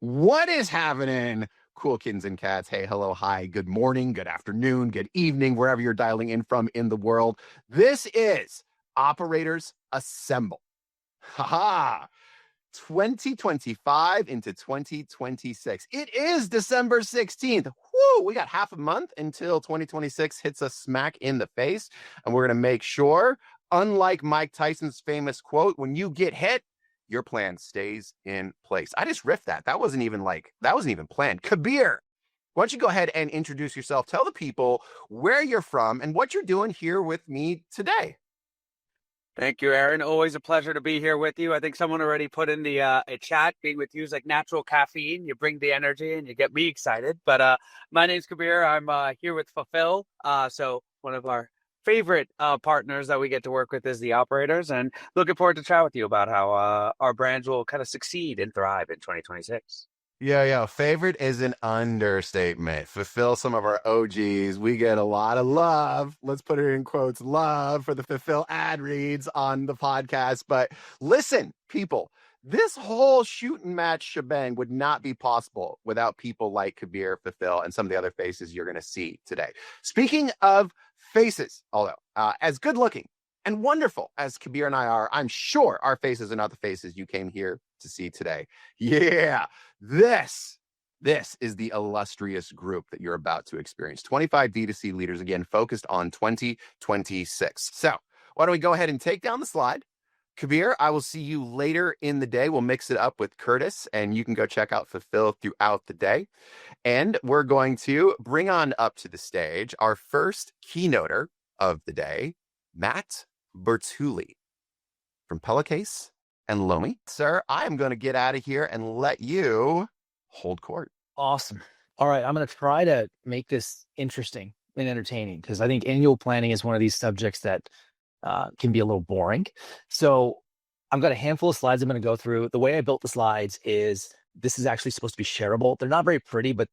What is happening, cool kittens and cats? Hey, hello, hi, good morning, good afternoon, good evening, wherever you're dialing in from in the world. This is Operators Assemble. Haha. 2025 into 2026. It is December 16th. Woo, we got half a month until 2026 hits us smack in the face. And we're going to make sure, unlike Mike Tyson's famous quote, when you get hit, your plan stays in place. I just riffed that. That wasn't even planned. Kabir, why don't you go ahead and introduce yourself? Tell the people where you're from and what you're doing here with me today. Thank you, Aaron. Always a pleasure to be here with you. I think someone already put in the a chat. Being with you is like natural caffeine. You bring the energy and you get me excited. But my name's Kabir. I'm here with Fulfill. So one of our favorite partners that we get to work with is the operators, and looking forward to chat with you about how our brands will kind of succeed and thrive in 2026. Yeah. Favorite is an understatement. Fulfill some of our OGs. We get a lot of love. Let's put it in quotes, love for the Fulfill ad reads on the podcast. But listen, people, this whole shooting match shebang would not be possible without people like Kabir, Fulfill, and some of the other faces you're going to see today. Speaking of faces, although as good looking and wonderful as Kabir and I are, I'm sure our faces are not the faces you came here to see today. Yeah. This is the illustrious group that you're about to experience. 25 D2C leaders, again, focused on 2026. So why don't we go ahead and take down the slide? Kabir, I will see you later in the day. We'll mix it up with Curtis, and you can go check out Fulfill throughout the day. And we're going to bring on up to the stage our first keynoter of the day, Matt Bertulli from Pela and Lomi. Sir, I am going to get out of here and let you hold court. Awesome. All right. I'm going to try to make this interesting and entertaining because I think annual planning is one of these subjects that can be a little boring. So I've got a handful of slides I'm going to go through. The way I built the slides is this is actually supposed to be shareable. They're not very pretty, but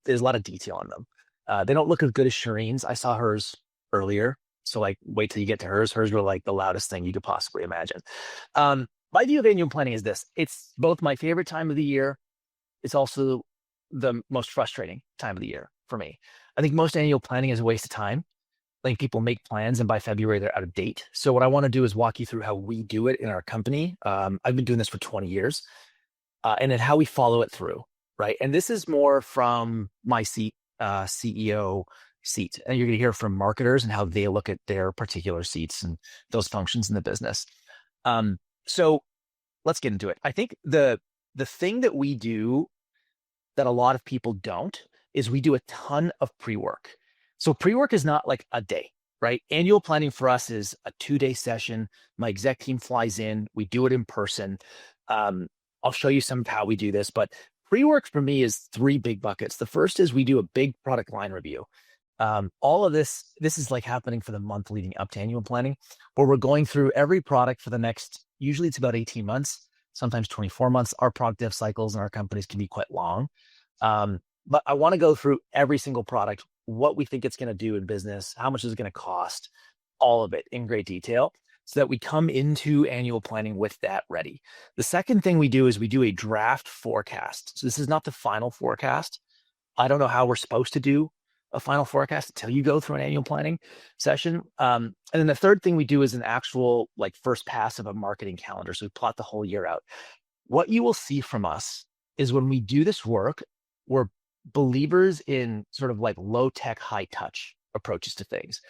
there's a lot of detail on them. They don't look as good as Cherene's. I saw hers earlier. So like, wait till you get to hers. Hers were like the loudest thing you could possibly imagine. My view of annual planning is this. It's both my favorite time of the year. It's also the most frustrating time of the year for me. I think most annual planning is a waste of time. Like people make plans and by February they're out of date. So what I want to do is walk you through how we do it in our company. I've been doing this for 20 years and then how we follow it through, right? And this is more from my seat, CEO seat. And you're going to hear from marketers and how they look at their particular seats and those functions in the business. So let's get into it. I think the thing that we do that a lot of people don't is we do a ton of pre-work. So pre-work is not like a day, right? Annual planning for us is a 2-day session. My exec team flies in. We do it in person. I'll show you some of how we do this, but pre-work for me is 3 big buckets. The first is we do a big product line review. All of this is like happening for the month leading up to annual planning, where we're going through every product for the next, usually it's about 18 months, sometimes 24 months. Our product dev cycles in our companies can be quite long. But I want to go through every single product, what we think it's going to do in business, how much is it going to cost, all of it in great detail so that we come into annual planning with that ready. The second thing we do is we do a draft forecast. So this is not the final forecast. I don't know how we're supposed to do a final forecast until you go through an annual planning session. And then the third thing we do is an actual like first pass of a marketing calendar. So we plot the whole year out. What you will see from us is when we do this work, we're believers in sort of like low tech, high touch approaches to things.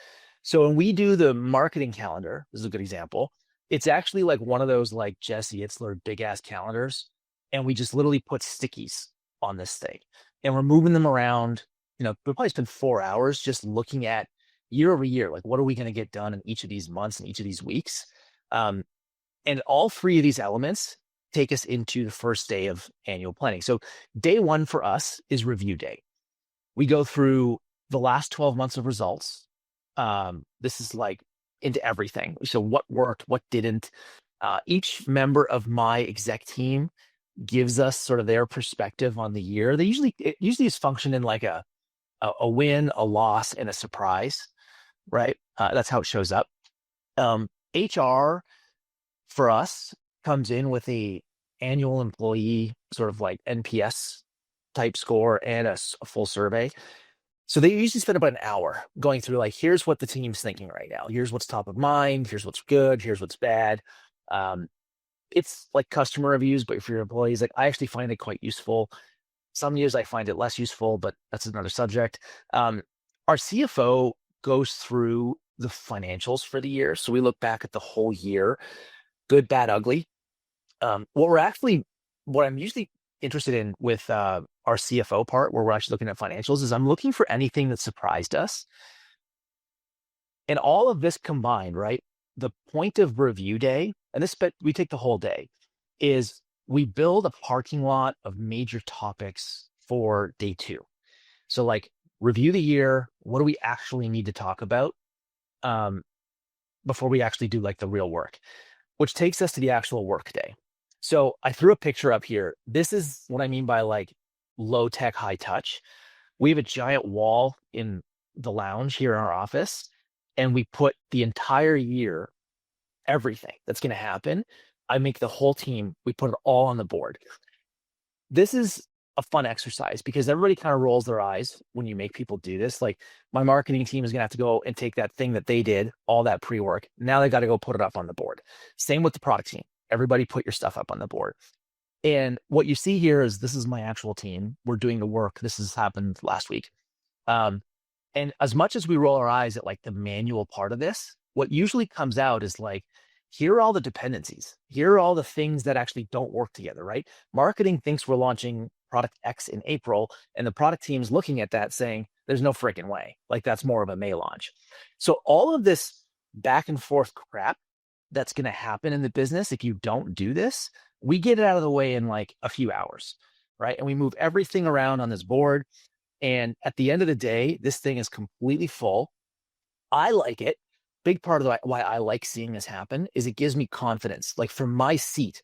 So when we do the marketing calendar, this is a good example. It's actually like one of those like Jesse Itzler big ass calendars. And we just literally put stickies on this thing and we're moving them around. We'll probably spend 4 hours just looking at year over year, like what are we going to get done in each of these months and each of these weeks? And all 3 of these elements take us into the first day of annual planning. So day 1 for us is review day. We go through the last 12 months of results. This is like into everything. So what worked, what didn't. Each member of my exec team gives us sort of their perspective on the year. It usually is functioned in like a win, a loss, and a surprise, right? That's how it shows up. HR for us comes in with a annual employee sort of like NPS type score and a full survey. So they usually spend about an hour going through like, here's what the team's thinking right now. Here's what's top of mind. Here's what's good. Here's what's bad. It's like customer reviews, but for your employees, like I actually find it quite useful. Some years I find it less useful, but that's another subject. Our CFO goes through the financials for the year. So we look back at the whole year, good, bad, ugly. What I'm usually interested in with our CFO part, where we're actually looking at financials, is I'm looking for anything that surprised us. And all of this combined, right? The point of review day, and we take the whole day, is we build a parking lot of major topics for day 2. So like review the year, what do we actually need to talk about before we actually do like the real work, which takes us to the actual work day. So I threw a picture up here. This is what I mean by like low tech, high touch. We have a giant wall in the lounge here in our office, and we put the entire year, everything that's going to happen. I make the whole team, we put it all on the board. This is a fun exercise because everybody kind of rolls their eyes when you make people do this. Like my marketing team is going to have to go and take that thing that they did, all that pre-work. Now they got to go put it up on the board. Same with the product team. Everybody put your stuff up on the board. And what you see here is this is my actual team. We're doing the work. This has happened last week. And as much as we roll our eyes at like the manual part of this, what usually comes out is like, here are all the dependencies. Here are all the things that actually don't work together, right? Marketing thinks we're launching product X in April, and the product team's looking at that saying, there's no freaking way. Like that's more of a May launch. So all of this back and forth crap that's going to happen in the business, if you don't do this, we get it out of the way in like a few hours, right? And we move everything around on this board. And at the end of the day, this thing is completely full. I like it. Big part of why I like seeing this happen is it gives me confidence. Like from my seat,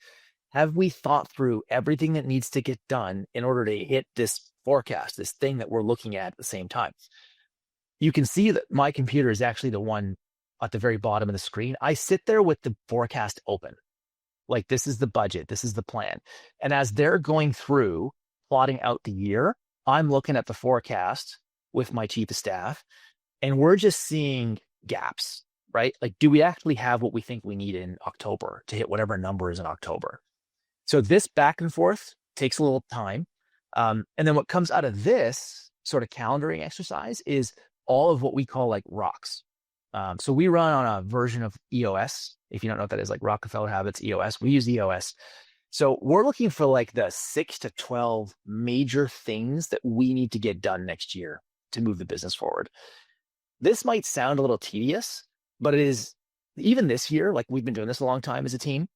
have we thought through everything that needs to get done in order to hit this forecast, this thing that we're looking at the same time? You can see that my computer is actually the one at the very bottom of the screen. I sit there with the forecast open. Like this is the budget, this is the plan. And as they're going through plotting out the year, I'm looking at the forecast with my chief of staff, and we're just seeing gaps, right? Like, do we actually have what we think we need in October to hit whatever number is in October? So this back and forth takes a little time. And then what comes out of this sort of calendaring exercise is all of what we call like rocks. So we run on a version of EOS. If you don't know what that is, like Rockefeller Habits, EOS, we use EOS. So we're looking for like the 6 to 12 major things that we need to get done next year to move the business forward. This might sound a little tedious, but it is, even this year, like we've been doing this a long time as a team,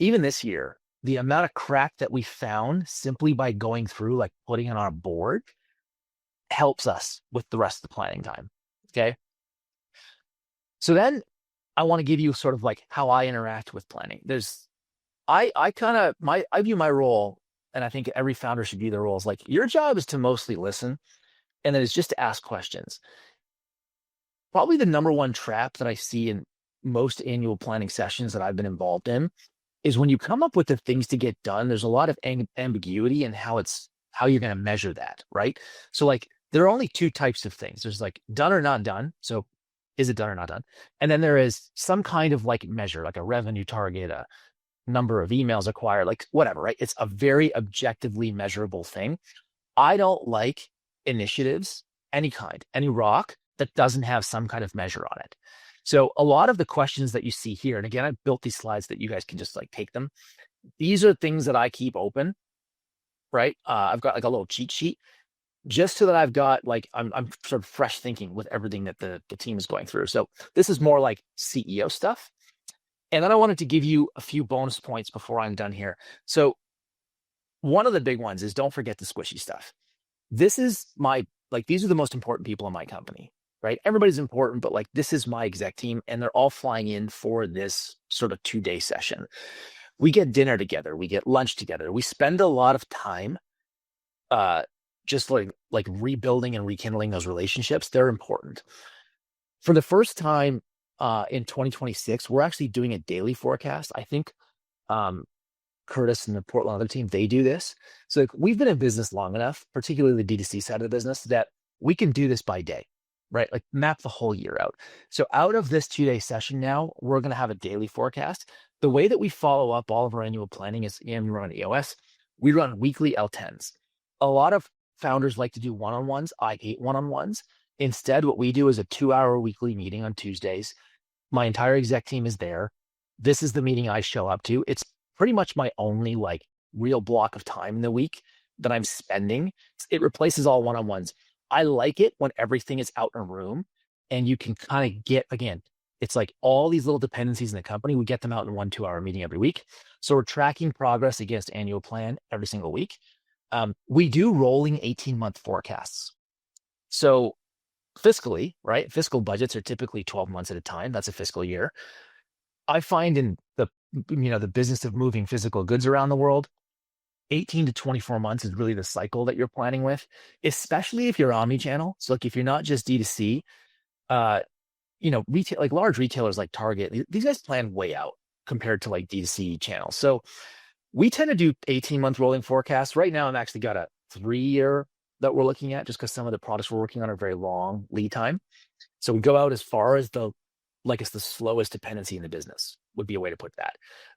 even this year, the amount of crap that we found simply by going through, like putting it on a board, helps us with the rest of the planning time. Okay. So then I want to give you sort of like how I interact with planning. I view my role, and I think every founder should view their role, as like your job is to mostly listen, and then it's just to ask questions. Probably the number one trap that I see in most annual planning sessions that I've been involved in is when you come up with the things to get done, there's a lot of ambiguity in how you're going to measure that, right? So like there are only 2 types of things. There's like done or not done. So is it done or not done? And then there is some kind of like measure, like a revenue target, a number of emails acquired, like whatever, right? It's a very objectively measurable thing. I don't like initiatives, any kind, any rock that doesn't have some kind of measure on it. So a lot of the questions that you see here, and again, I built these slides that you guys can just like take them. These are things that I keep open, right? I've got like a little cheat sheet just so that I've got like, I'm sort of fresh thinking with everything that the team is going through. So this is more like CEO stuff. And then I wanted to give you a few bonus points before I'm done here. So one of the big ones is don't forget the squishy stuff. These are the most important people in my company, right? Everybody's important, but like this is my exec team and they're all flying in for this sort of 2-day session. We get dinner together, we get lunch together. We spend a lot of time just like rebuilding and rekindling those relationships. They're important. For the first time in 2026, we're actually doing a daily forecast. I think Curtis and the Portland other team, they do this. So like, we've been in business long enough, particularly the D2C side of the business, that we can do this by day, right? Like map the whole year out. So out of this 2-day session now, we're going to have a daily forecast. The way that we follow up all of our annual planning is, and we run EOS, we run weekly L10s. A lot of founders like to do one-on-ones. I hate one-on-ones. Instead, what we do is a 2-hour weekly meeting on Tuesdays. My entire exec team is there. This is the meeting I show up to. It's pretty much my only like real block of time in the week that I'm spending. It replaces all one-on-ones. I like it when everything is out in a room and you can kind of get, again, it's like all these little dependencies in the company, we get them out in 1-2-hour meeting every week. So we're tracking progress against annual plan every single week. We do rolling 18-month forecasts. So fiscally, right? Fiscal budgets are typically 12 months at a time. That's a fiscal year. I find in the business of moving physical goods around the world, 18 to 24 months is really the cycle that you're planning with, especially if you're omni-channel. So like if you're not just D2C, retail, like large retailers like Target, these guys plan way out compared to like D2C channels. So we tend to do 18-month rolling forecasts. Right now, I've actually got a 3-year that we're looking at just because some of the products we're working on are very long lead time. So we go out as far as it's the slowest dependency in the business would be a way to put that.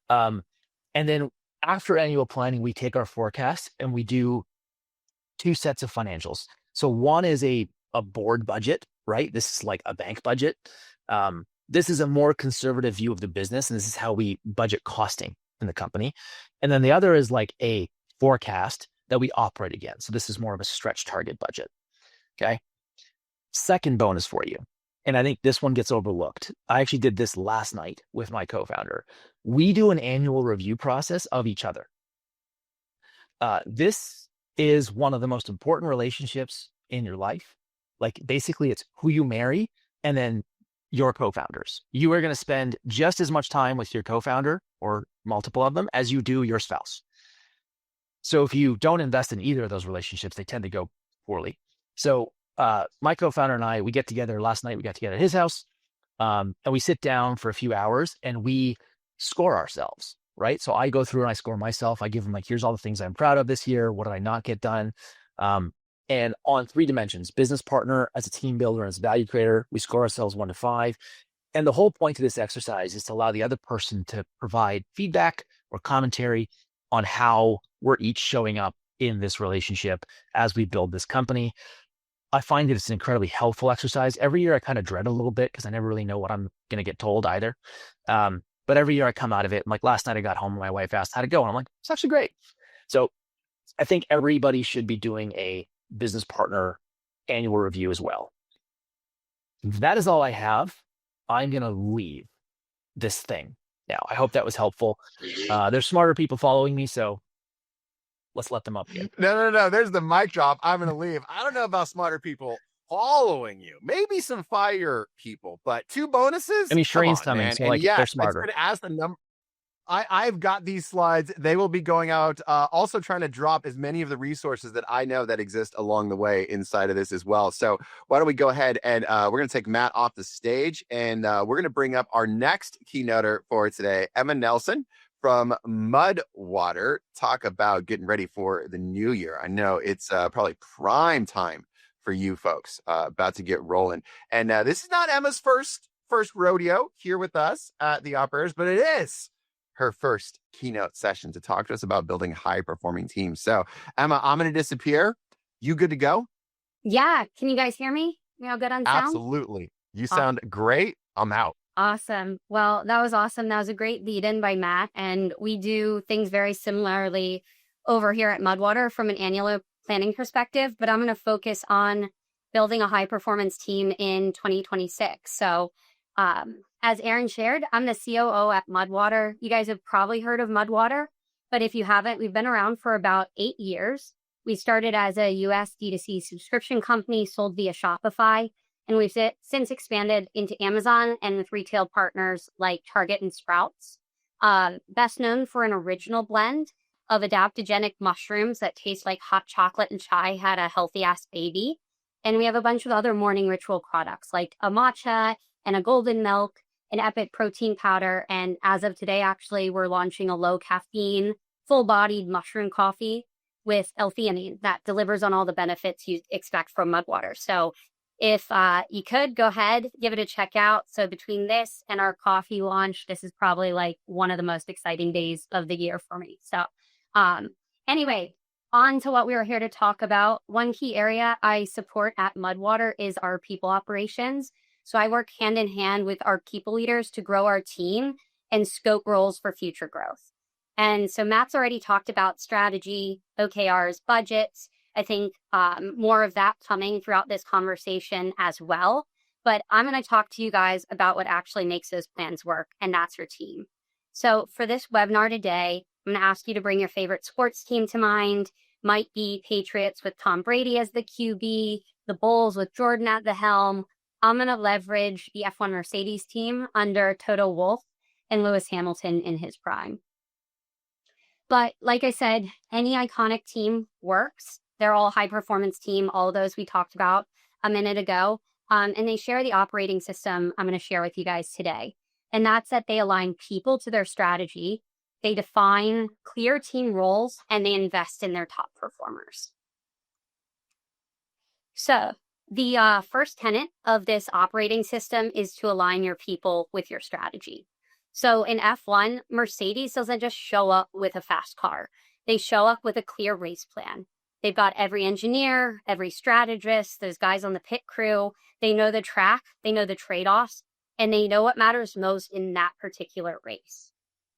And then after annual planning, we take our forecast and we do 2 sets of financials. So one is a board budget, right? This is like a bank budget. This is a more conservative view of the business, and this is how we budget costing in the company. And then the other is like a forecast that we operate against. So this is more of a stretch target budget. Okay. Second bonus for you. And I think this one gets overlooked. I actually did this last night with my co-founder. We do an annual review process of each other. This is one of the most important relationships in your life. Like basically it's who you marry and then your co-founders. You are going to spend just as much time with your co-founder or multiple of them as you do your spouse. So if you don't invest in either of those relationships, they tend to go poorly. So my co-founder and I, we get together last night, we got together at his house and we sit down for a few hours and we score ourselves, right? So I go through and I score myself. I give him like, here's all the things I'm proud of this year. What did I not get done? And on 3 dimensions, business partner, as a team builder, as a value creator, we score ourselves 1 to 5. And the whole point of this exercise is to allow the other person to provide feedback or commentary on how we're each showing up in this relationship as we build this company. I find that it's an incredibly helpful exercise. Every year I kind of dread a little bit because I never really know what I'm going to get told either. But every year I come out of it. Like last night I got home and my wife asked how'd it go? And I'm like, it's actually great. So I think everybody should be doing a business partner annual review as well. That is all I have. I'm going to leave this thing now. I hope that was helpful. There's smarter people following me, so let's let them up here. No. There's the mic drop. I'm going to leave. I don't know about smarter people following you. Maybe some fire people, but 2 bonuses? I mean, Cherene's coming, man. so like they're smarter. As the number, I've got these slides. They will be going out. Also trying to drop as many of the resources that I know that exist along the way inside of this as well. So why don't we go ahead and we're going to take Matt off the stage and we're going to bring up our next keynoter for today, Emma Nelson from Mudwater. Talk about getting ready for the new year. I know it's probably prime time for you folks about to get rolling. And this is not Emma's first rodeo here with us at the Operators, but it is her first keynote session to talk to us about building high-performing teams. So, Emma, I'm going to disappear. You good to go? Yeah. Can you guys hear me? We all good on sound? Absolutely. You sound great. I'm out. Awesome. Well, that was awesome. That was a great lead-in by Matt. And we do things very similarly over here at Mudwater from an annual planning perspective, but I'm going to focus on building a high-performance team in 2026. So, as Aaron shared, I'm the COO at Mudwater. You guys have probably heard of Mudwater, but if you haven't, we've been around for about 8 years. We started as a US D2C subscription company sold via Shopify, and we've since expanded into Amazon and with retail partners like Target and Sprouts. Best known for an original blend of adaptogenic mushrooms that taste like hot chocolate and chai had a healthy-ass baby. And we have a bunch of other morning ritual products like a matcha and a golden milk, an epic protein powder. And as of today, actually, we're launching a low caffeine full-bodied mushroom coffee with L-theanine that delivers on all the benefits you expect from Mudwater. So if you could, go ahead, give it a check out. So between this and our coffee launch, this is probably like one of the most exciting days of the year for me. So anyway, on to what we were here to talk about. One key area I support at Mudwater is our people operations. So I work hand in hand with our people leaders to grow our team and scope roles for future growth. And so Matt's already talked about strategy, OKRs, budgets. I think more of that coming throughout this conversation as well. But I'm going to talk to you guys about what actually makes those plans work, and that's your team. So for this webinar today, I'm going to ask you to bring your favorite sports team to mind. Might be Patriots with Tom Brady as the QB, the Bulls with Jordan at the helm. I'm going to leverage the F1 Mercedes team under Toto Wolff and Lewis Hamilton in his prime. But like I said, any iconic team works. They're all high-performance team, all of those we talked about a minute ago. And they share the operating system I'm going to share with you guys today. And that's that they align people to their strategy, they define clear team roles, and they invest in their top performers. So the first tenet of this operating system is to align your people with your strategy. So in F1, Mercedes doesn't just show up with a fast car. They show up with a clear race plan. They've got every engineer, every strategist, those guys on the pit crew. They know the track, they know the trade-offs, and they know what matters most in that particular race.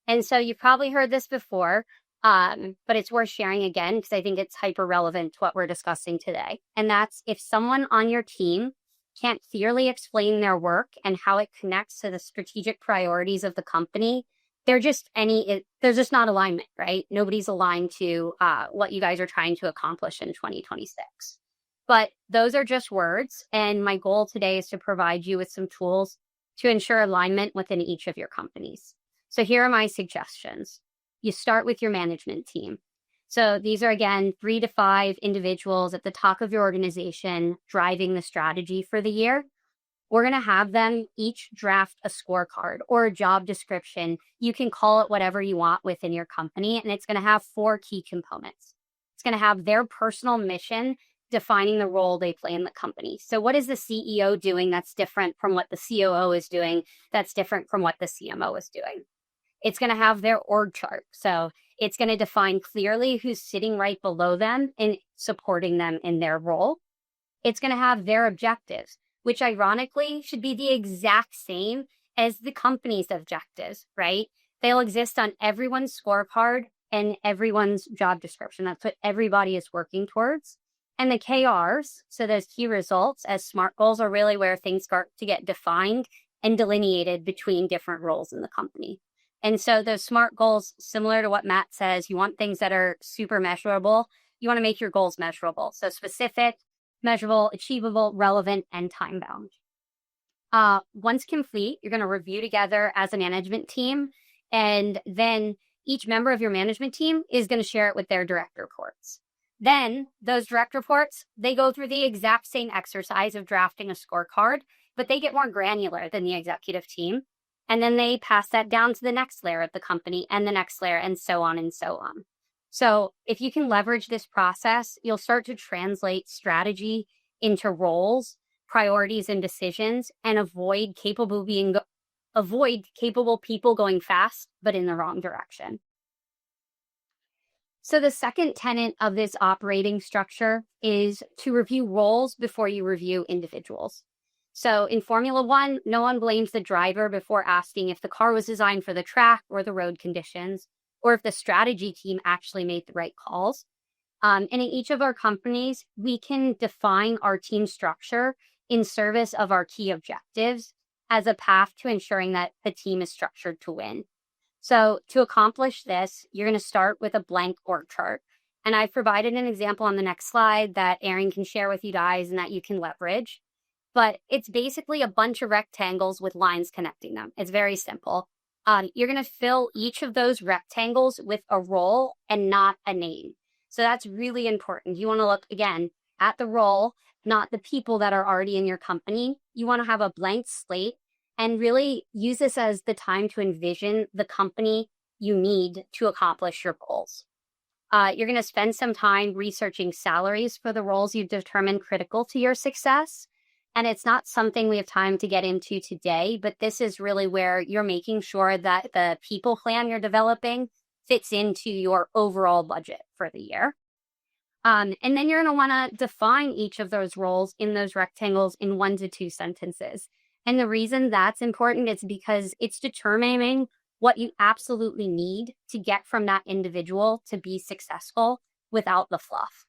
And so you've probably heard this before, but it's worth sharing again because I think it's hyper relevant to what we're discussing today. And that's if someone on your team can't clearly explain their work and how it connects to the strategic priorities of the company, there's just not alignment, right? Nobody's aligned to what you guys are trying to accomplish in 2026. But those are just words. And my goal today is to provide you with some tools to ensure alignment within each of your companies. So here are my suggestions. You start with your management team. So these are, again, 3 to 5 individuals at the top of your organization driving the strategy for the year. We're going to have them each draft a scorecard or a job description. You can call it whatever you want within your company, and it's going to have 4 key components. It's going to have their personal mission defining the role they play in the company. So what is the CEO doing that's different from what the COO is doing, that's different from what the CMO is doing? It's going to have their org chart. So it's going to define clearly who's sitting right below them and supporting them in their role. It's going to have their objectives, which ironically should be the exact same as the company's objectives, right? They'll exist on everyone's scorecard and everyone's job description. That's what everybody is working towards. And the KRs, so those key results as SMART goals, are really where things start to get defined and delineated between different roles in the company. And so those SMART goals, similar to what Matt says, you want things that are super measurable. You want to make your goals measurable. So specific, measurable, achievable, relevant, and time-bound. Once complete, you're going to review together as a management team. And then each member of your management team is going to share it with their direct reports. Then those direct reports, they go through the exact same exercise of drafting a scorecard, but they get more granular than the executive team. And then they pass that down to the next layer of the company and the next layer and so on and so on. So if you can leverage this process, you'll start to translate strategy into roles, priorities, and decisions, and avoid capable people going fast, but in the wrong direction. So the second tenet of this operating structure is to review roles before you review individuals. So in Formula One, no one blames the driver before asking if the car was designed for the track or the road conditions, or if the strategy team actually made the right calls. And in each of our companies, we can define our team structure in service of our key objectives as a path to ensuring that the team is structured to win. So to accomplish this, you're going to start with a blank org chart. And I've provided an example on the next slide that Aaron can share with you guys and that you can leverage. But it's basically a bunch of rectangles with lines connecting them. It's very simple. You're going to fill each of those rectangles with a role and not a name. So that's really important. You want to look, again, at the role, not the people that are already in your company. You want to have a blank slate and really use this as the time to envision the company you need to accomplish your goals. You're going to spend some time researching salaries for the roles you've determined critical to your success. And it's not something we have time to get into today, but this is really where you're making sure that the people plan you're developing fits into your overall budget for the year. And then you're going to want to define each of those roles in those rectangles in 1 to 2 sentences. And the reason that's important is because it's determining what you absolutely need to get from that individual to be successful without the fluff.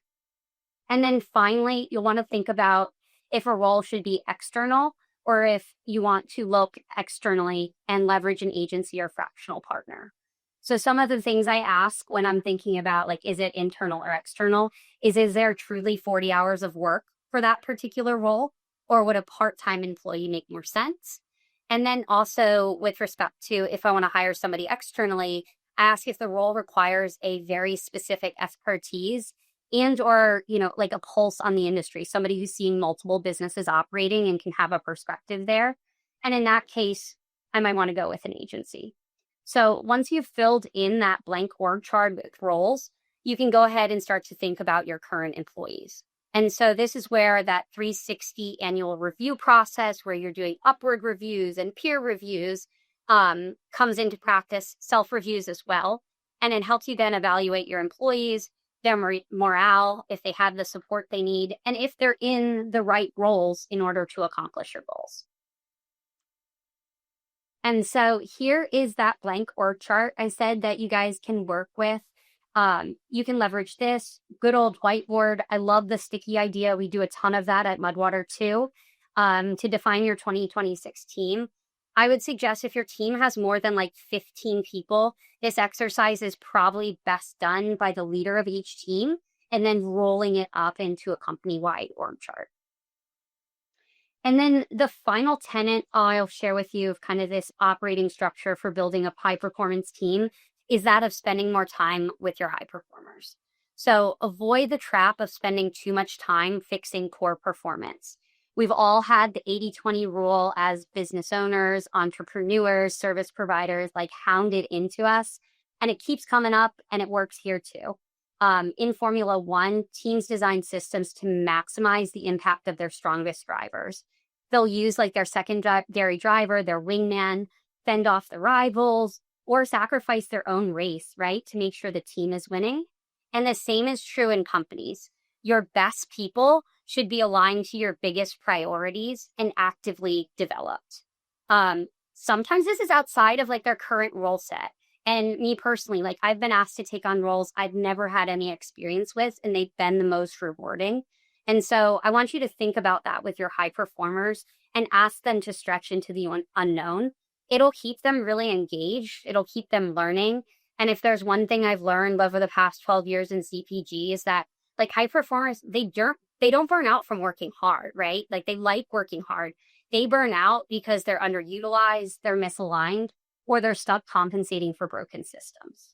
And then finally, you'll want to think about if a role should be external or if you want to look externally and leverage an agency or fractional partner. So some of the things I ask when I'm thinking about, like, is it internal or external, is there truly 40 hours of work for that particular role? Or would a part-time employee make more sense? And then also with respect to if I want to hire somebody externally, I ask if the role requires a very specific expertise and or, like a pulse on the industry, somebody who's seeing multiple businesses operating and can have a perspective there. And in that case, I might want to go with an agency. So once you've filled in that blank org chart with roles, you can go ahead and start to think about your current employees. And so this is where that 360 annual review process, where you're doing upward reviews and peer reviews, comes into practice, self-reviews as well. And it helps you then evaluate your employees, their morale, if they have the support they need, and if they're in the right roles in order to accomplish your goals. And so here is that blank org chart I said that you guys can work with. You can leverage this good old whiteboard. I love the sticky idea. We do a ton of that at Mudwater too, to define your 2026 team. I would suggest if your team has more than like 15 people, this exercise is probably best done by the leader of each team and then rolling it up into a company-wide org chart. And then the final tenet I'll share with you of kind of this operating structure for building a high-performance team is that of spending more time with your high performers. So avoid the trap of spending too much time fixing poor performance. We've all had the 80-20 rule as business owners, entrepreneurs, service providers, like hounded into us. And it keeps coming up and it works here too. In Formula One, teams design systems to maximize the impact of their strongest drivers. They'll use like their secondary driver, their wingman, fend off the rivals, or sacrifice their own race, right, to make sure the team is winning. And the same is true in companies. Your best people should be aligned to your biggest priorities and actively developed. Sometimes this is outside of like their current role set. And me personally, like I've been asked to take on roles I've never had any experience with, and they've been the most rewarding. And so I want you to think about that with your high performers and ask them to stretch into the unknown. It'll keep them really engaged. It'll keep them learning. And if there's one thing I've learned over the past 12 years in CPG is that like high performers, they don't burn out from working hard, right? Like they like working hard. They burn out because they're underutilized, they're misaligned, or they're stuck compensating for broken systems.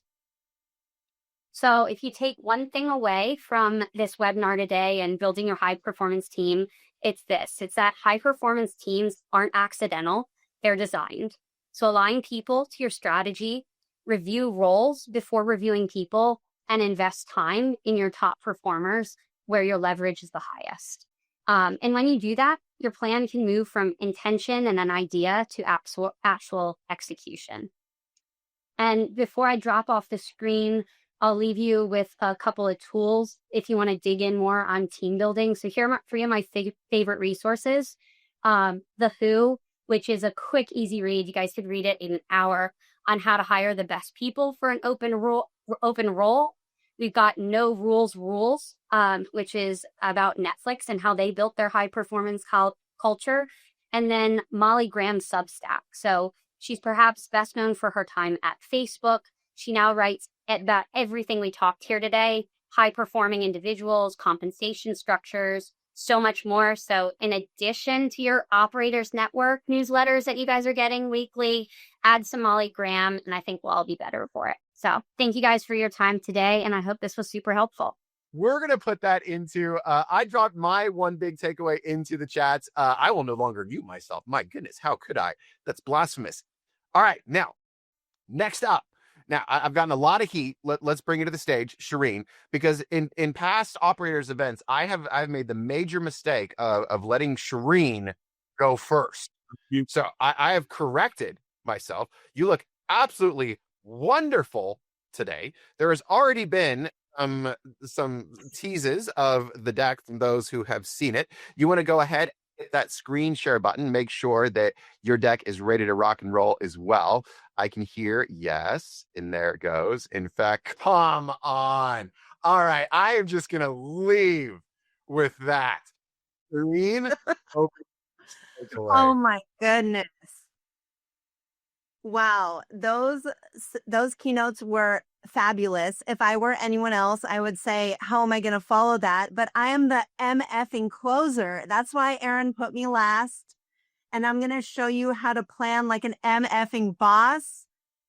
So if you take one thing away from this webinar today and building your high performance team, it's this. It's that high performance teams aren't accidental. They're designed. So align people to your strategy, review roles before reviewing people, and invest time in your top performers where your leverage is the highest. And when you do that, your plan can move from intention and an idea to actual execution. And before I drop off the screen, I'll leave you with a couple of tools if you want to dig in more on team building. So here are 3 of my favorite resources. The Who, which is a quick, easy read. You guys could read it in an hour on how to hire the best people for an open role. We've got No Rules, which is about Netflix and how they built their high performance culture. And then Molly Graham's Substack. So she's perhaps best known for her time at Facebook. She now writes about everything we talked here today, high performing individuals, compensation structures, so much more. So in addition to your Operators Network newsletters that you guys are getting weekly, add some Molly Graham, and I think we'll all be better for it. So thank you guys for your time today, and I hope this was super helpful. We're going to put that into, I dropped my one big takeaway into the chats. I will no longer mute myself. My goodness, how could I? That's blasphemous. All right, now, next up. Now, I've gotten a lot of heat. Let's bring it to the stage, Cherene, because in past operators events, I've made the major mistake of letting Cherene go first. So I have corrected myself. You look absolutely wonderful today. There has already been some teases of the deck from those who have seen it. You want to go ahead, hit that screen share button, make sure that your deck is ready to rock and roll as well. I can hear yes, and there it goes. In fact, come on. All right, I am just gonna leave with that. Cherene, Oh my goodness. Wow, those keynotes were fabulous. If I were anyone else, I would say, how am I going to follow that? But I am the MFing closer. That's why Aaron put me last. And I'm going to show you how to plan like an MFing boss,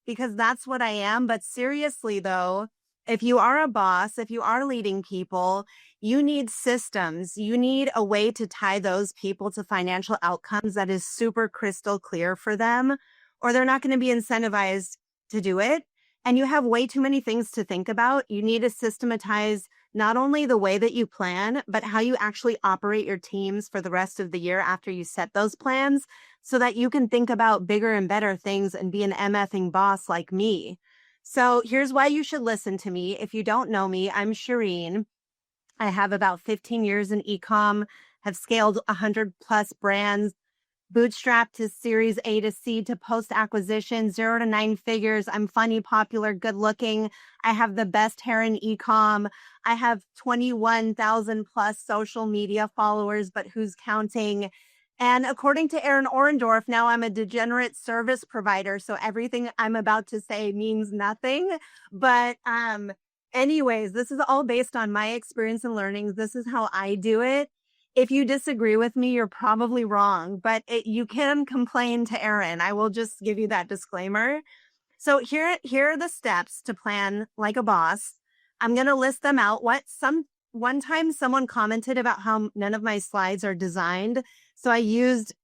because that's what I am. But seriously, though, if you are a boss, if you are leading people, you need systems. You need a way to tie those people to financial outcomes that is super crystal clear for them, or they're not going to be incentivized to do it. And you have way too many things to think about. You need to systematize not only the way that you plan, but how you actually operate your teams for the rest of the year after you set those plans, so that you can think about bigger and better things and be an MFing boss like me. So here's why you should listen to me. If you don't know me, I'm Cherene. I have about 15 years in ecom, have scaled 100 plus brands, bootstrapped to series A to C to post acquisition, 0 to 9 figures. I'm funny, popular, good looking. I have the best hair in ecom. I have 21,000 plus social media followers, but who's counting? And according to Aaron Orendorff, now I'm a degenerate service provider. So everything I'm about to say means nothing. But anyways, this is all based on my experience and learnings. This is how I do it. If you disagree with me, you're probably wrong, but you can complain to Aaron. I will just give you that disclaimer. So here are the steps to plan like a boss. I'm going to list them out. One time someone commented about how none of my slides are designed. So I used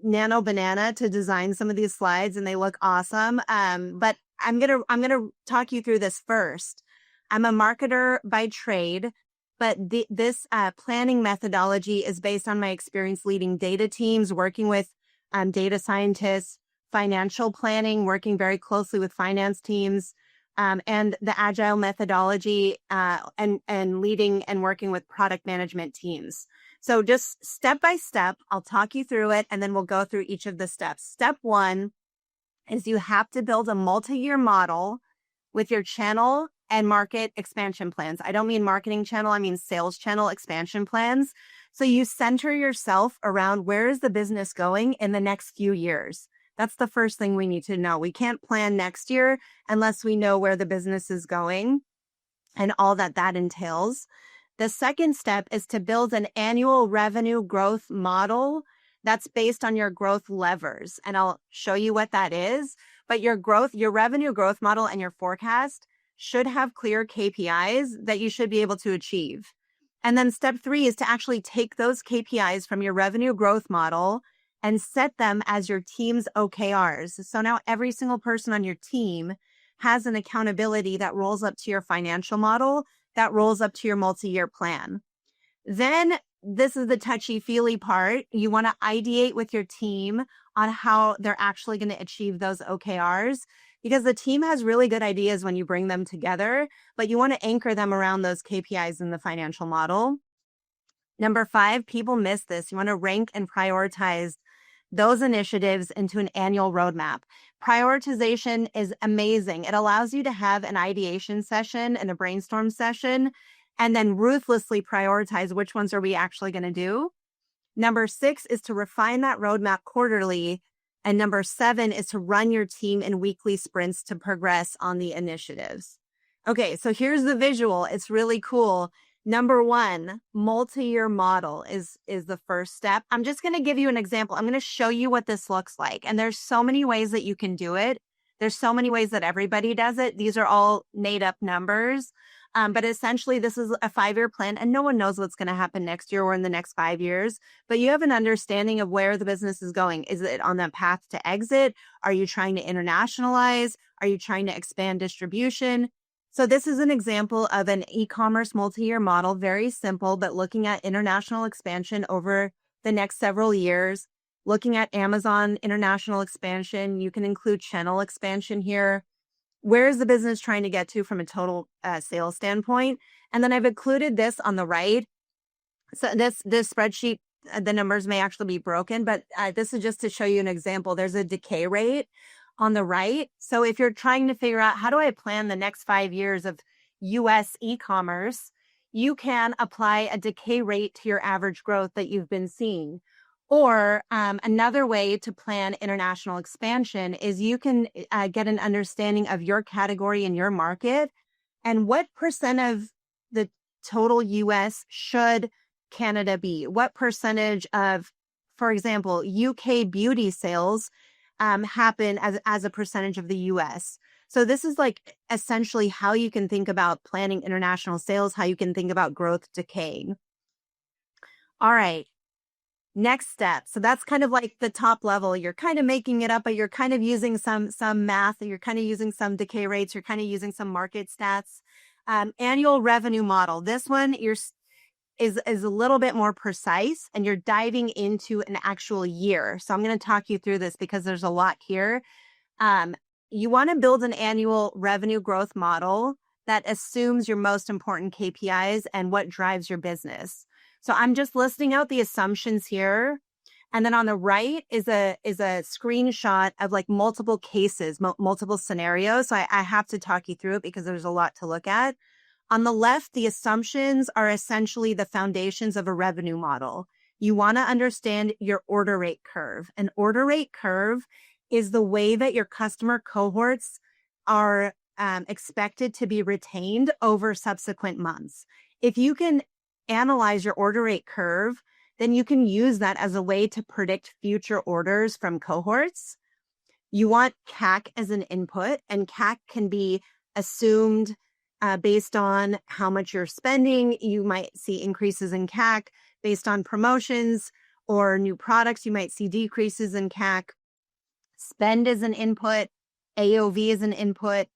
Nano Banana to design some of these slides, and they look awesome. But I'm going to talk you through this first. I'm a marketer by trade, but this planning methodology is based on my experience leading data teams, working with data scientists, financial planning, working very closely with finance teams, and the agile methodology, and leading and working with product management teams. So just step by step, I'll talk you through it, and then we'll go through each of the steps. Step 1 is you have to build a multi-year model with your channel and market expansion plans. I don't mean marketing channel, I mean sales channel expansion plans. So you center yourself around where is the business going in the next few years. That's the first thing we need to know. We can't plan next year unless we know where the business is going and all that entails. The second step is to build an annual revenue growth model that's based on your growth levers. And I'll show you what that is. But your revenue growth model and your forecast should have clear KPIs that you should be able to achieve. And then step 3 is to actually take those KPIs from your revenue growth model and set them as your team's OKRs. So now every single person on your team has an accountability that rolls up to your financial model, that rolls up to your multi-year plan. Then this is the touchy-feely part. You want to ideate with your team on how they're actually going to achieve those OKRs, because the team has really good ideas when you bring them together, but you want to anchor them around those KPIs in the financial model. Number 5, people miss this. You want to rank and prioritize those initiatives into an annual roadmap. Prioritization is amazing. It allows you to have an ideation session and a brainstorm session, and then ruthlessly prioritize which ones are we actually going to do. Number 6 is to refine that roadmap quarterly. And number 7 is to run your team in weekly sprints to progress on the initiatives. Okay, so here's the visual. It's really cool. Number 1, multi-year model is the first step. I'm just going to give you an example. I'm going to show you what this looks like. And there's so many ways that you can do it. There's so many ways that everybody does it. These are all made up numbers. But essentially, this is a 5-year plan, and no one knows what's going to happen next year or in the next 5 years. But you have an understanding of where the business is going. Is it on that path to exit? Are you trying to internationalize? Are you trying to expand distribution? So this is an example of an e-commerce multi-year model, very simple, but looking at international expansion over the next several years, looking at Amazon international expansion. You can include channel expansion here. Where is the business trying to get to from a total sales standpoint? And then I've included this on the right. So this spreadsheet, the numbers may actually be broken, but this is just to show you an example. There's a decay rate on the right. So if you're trying to figure out how do I plan the next 5 years of US e-commerce, you can apply a decay rate to your average growth that you've been seeing. Or another way to plan international expansion is you can get an understanding of your category and your market and what percent of the total US should Canada be? What percentage of, for example, UK beauty sales happen as a percentage of the US? So this is like essentially how you can think about planning international sales, how you can think about growth decaying. All right. Next step. So that's kind of like the top level. You're kind of making it up, but you're kind of using some math. You're kind of using some decay rates. You're kind of using some market stats. Annual revenue model. This one is a little bit more precise, and you're diving into an actual year. So I'm going to talk you through this because there's a lot here. You want to build an annual revenue growth model that assumes your most important KPIs and what drives your business. So I'm just listing out the assumptions here. And then on the right is a screenshot of like multiple cases, multiple scenarios. So I have to talk you through it because there's a lot to look at. On the left, the assumptions are essentially the foundations of a revenue model. You want to understand your order rate curve. An order rate curve is the way that your customer cohorts are expected to be retained over subsequent months. If you can analyze your order rate curve, then you can use that as a way to predict future orders from cohorts. You want CAC as an input, and CAC can be assumed based on how much you're spending. You might see increases in CAC based on promotions or new products. You might see decreases in CAC. Spend is an input. AOV is an input.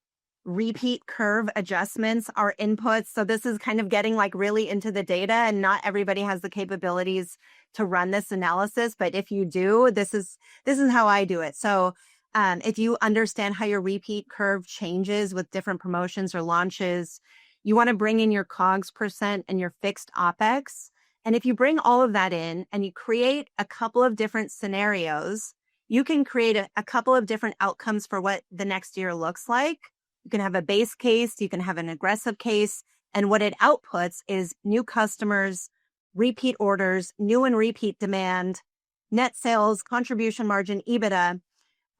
Repeat curve adjustments are inputs. So this is kind of getting like really into the data, and not everybody has the capabilities to run this analysis. But if you do, this is how I do it. So if you understand how your repeat curve changes with different promotions or launches, you want to bring in your COGS percent and your fixed OPEX. And if you bring all of that in and you create a couple of different scenarios, you can create a couple of different outcomes for what the next year looks like. You can have a base case, you can have an aggressive case, and what it outputs is new customers, repeat orders, new and repeat demand, net sales, contribution margin, EBITDA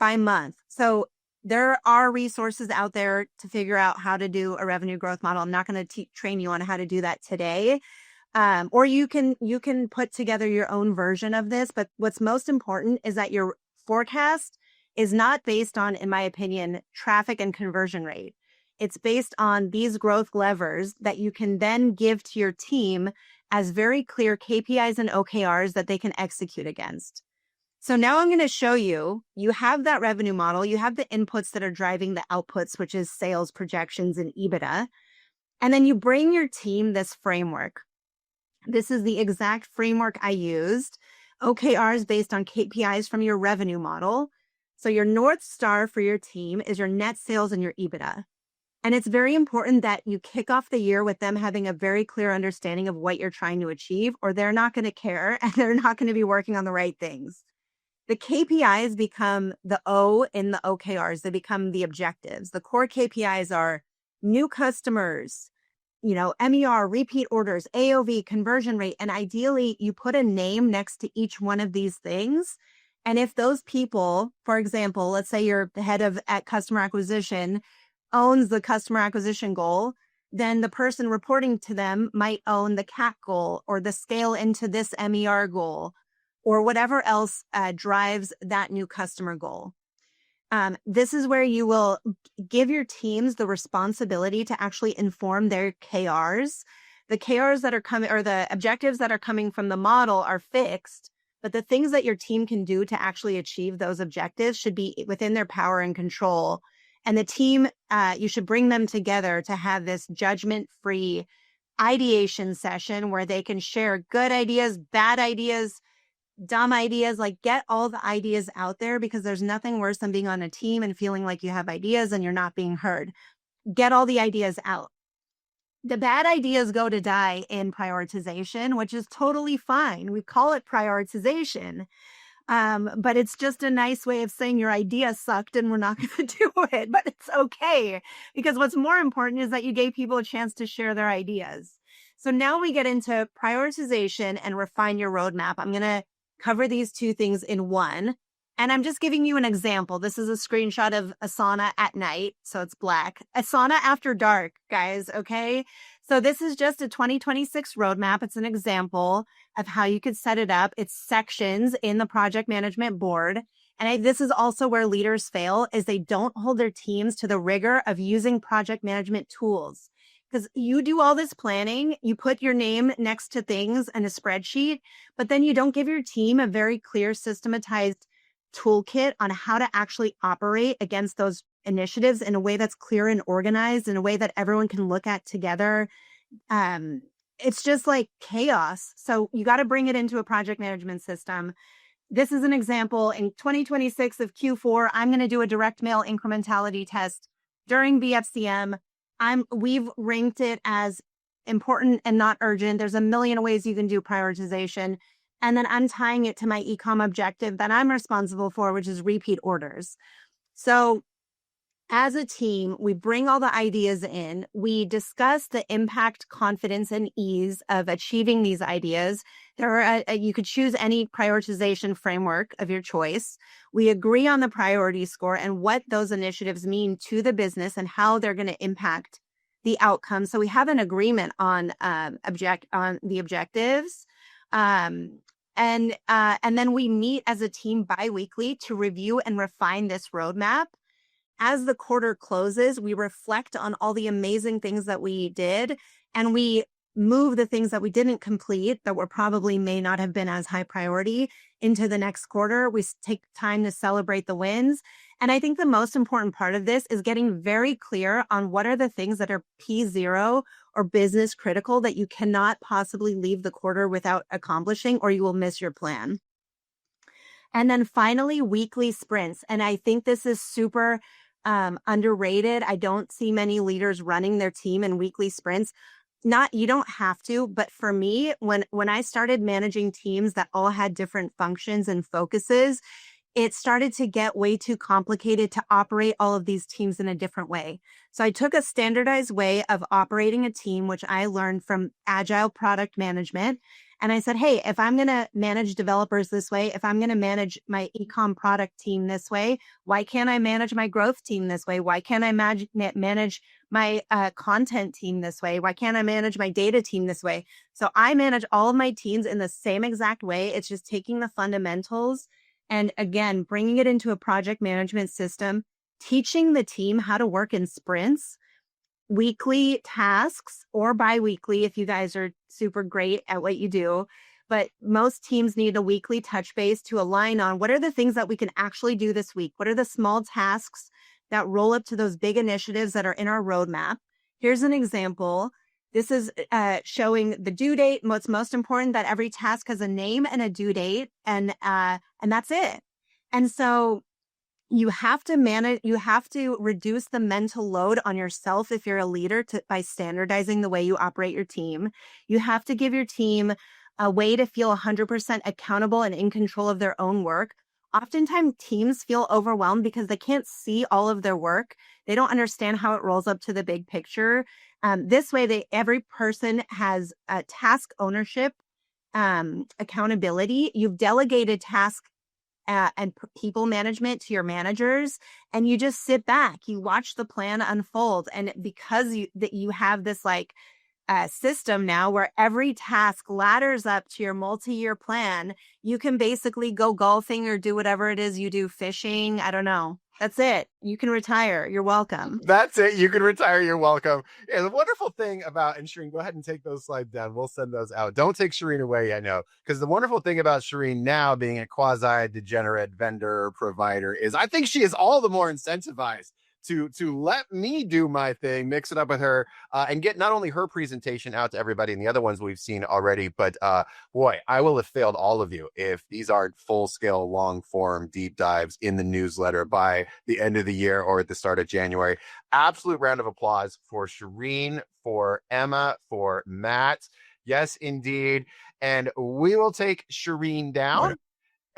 by month. So there are resources out there to figure out how to do a revenue growth model. I'm not going to train you on how to do that today. Or you can put together your own version of this, but what's most important is that your forecast is not based on, in my opinion, traffic and conversion rate. It's based on these growth levers that you can then give to your team as very clear KPIs and OKRs that they can execute against. So now I'm going to show you have that revenue model, you have the inputs that are driving the outputs, which is sales projections and EBITDA. And then you bring your team this framework. This is the exact framework I used. OKRs based on KPIs from your revenue model. So your North Star for your team is your net sales and your EBITDA. And it's very important that you kick off the year with them having a very clear understanding of what you're trying to achieve, or they're not going to care and they're not going to be working on the right things. The KPIs become the O in the OKRs. They become the objectives. The core KPIs are new customers, MER, repeat orders, AOV, conversion rate. And ideally, you put a name next to each one of these things. And if those people, for example, let's say you're the head of at customer acquisition, owns the customer acquisition goal, then the person reporting to them might own the CAC goal or the scale into this MER goal or whatever else drives that new customer goal. This is where you will give your teams the responsibility to actually inform their KRs. The KRs that are coming, or the objectives that are coming from the model, are fixed, but the things that your team can do to actually achieve those objectives should be within their power and control. And the team, you should bring them together to have this judgment-free ideation session where they can share good ideas, bad ideas, dumb ideas, like get all the ideas out there, because there's nothing worse than being on a team and feeling like you have ideas and you're not being heard. Get all the ideas out. The bad ideas go to die in prioritization, which is totally fine. We call it prioritization. But it's just a nice way of saying your idea sucked and we're not going to do it, but it's okay, because what's more important is that you gave people a chance to share their ideas. So now we get into prioritization and refine your roadmap. I'm going to cover these two things in one. And I'm just giving you an example. This is a screenshot of Asana at night. So it's black. Asana after dark, guys. Okay. So this is just a 2026 roadmap. It's an example of how you could set it up. It's sections in the project management board. And this is also where leaders fail, is they don't hold their teams to the rigor of using project management tools. Because you do all this planning, you put your name next to things in a spreadsheet, but then you don't give your team a very clear, systematized toolkit on how to actually operate against those initiatives in a way that's clear and organized, in a way that everyone can look at together. It's just like chaos. So you got to bring it into a project management system. This is an example in 2026 of Q4. I'm going to do a direct mail incrementality test during BFCM. We've ranked it as important and not urgent. There's a million ways you can do prioritization. And then I'm tying it to my ecom objective that I'm responsible for, which is repeat orders. So as a team, we bring all the ideas in. We discuss the impact, confidence, and ease of achieving these ideas. You could choose any prioritization framework of your choice. We agree on the priority score and what those initiatives mean to the business and how they're going to impact the outcome. So we have an agreement on the objectives. And then we meet as a team bi-weekly to review and refine this roadmap. As the quarter closes, we reflect on all the amazing things that we did, and we move the things that we didn't complete that were probably may not have been as high priority into the next quarter. We take time to celebrate the wins. And I think the most important part of this is getting very clear on what are the things that are P0 or business critical that you cannot possibly leave the quarter without accomplishing, or you will miss your plan. And then finally, weekly sprints. And I think this is super underrated. I don't see many leaders running their team in weekly sprints. You don't have to, but for me, when I started managing teams that all had different functions and focuses, it started to get way too complicated to operate all of these teams in a different way. So I took a standardized way of operating a team, which I learned from agile product management. And I said, hey, if I'm going to manage developers this way, if I'm going to manage my ecom product team this way, why can't I manage my growth team this way? Why can't I manage my content team this way? Why can't I manage my data team this way? So I manage all of my teams in the same exact way. It's just taking the fundamentals and, again, bringing it into a project management system, teaching the team how to work in sprints, weekly tasks or bi-weekly if you guys are super great at what you do. But most teams need a weekly touch base to align on what are the things that we can actually do this week? What are the small tasks that roll up to those big initiatives that are in our roadmap? Here's an example. This is showing the due date. What's most important, that every task has a name and a due date, and that's it. And so you have to reduce the mental load on yourself if you're a leader by standardizing the way you operate your team. You have to give your team a way to feel 100% accountable and in control of their own work. Oftentimes teams feel overwhelmed because they can't see all of their work. They don't understand how it rolls up to the big picture. This way, every person has a task ownership, accountability. You've delegated task and people management to your managers, and you just sit back, you watch the plan unfold. And because you have this system now where every task ladders up to your multi-year plan, you can basically go golfing or do whatever it is you do, fishing, I don't know, That's it. You can retire. You're welcome. That's it. You can retire. You're welcome. Yeah, the wonderful thing about, and Cherene, go ahead and take those slides down. We'll send those out. Don't take Cherene away, I know. Because the wonderful thing about Cherene now being a quasi-degenerate vendor provider is I think she is all the more incentivized to let me do my thing, mix it up with her, and get not only her presentation out to everybody and the other ones we've seen already, but boy, I will have failed all of you if these aren't full-scale, long-form deep dives in the newsletter by the end of the year or at the start of January. Absolute round of applause for Cherene, for Emma, for Matt. Yes, indeed. And we will take Cherene down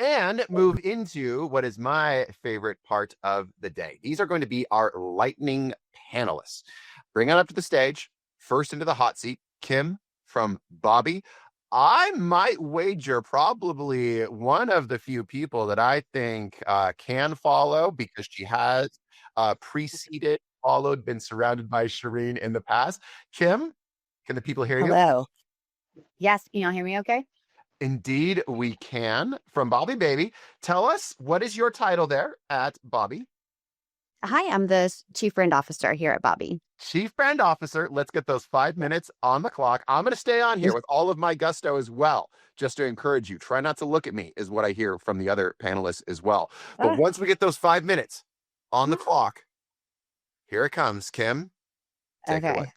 and move into what is my favorite part of the day. These are going to be our lightning panelists. Bring on up to the stage. First into the hot seat, Kim from Bobbie. I might wager probably one of the few people that I think can follow because she has preceded, followed, been surrounded by Cherene in the past. Kim, can the people hear you? Hello. Yes, can y'all hear me okay? Indeed, we can. From Bobbie Baby, tell us, what is your title there at Bobbie? Hi, I'm the Chief Brand Officer here at Bobbie. Chief Brand Officer. Let's get those 5 minutes on the clock. I'm going to stay on here with all of my gusto as well, just to encourage you. Try not to look at me, is what I hear from the other panelists as well. But once we get those 5 minutes on the clock, here it comes, Kim. Take it away.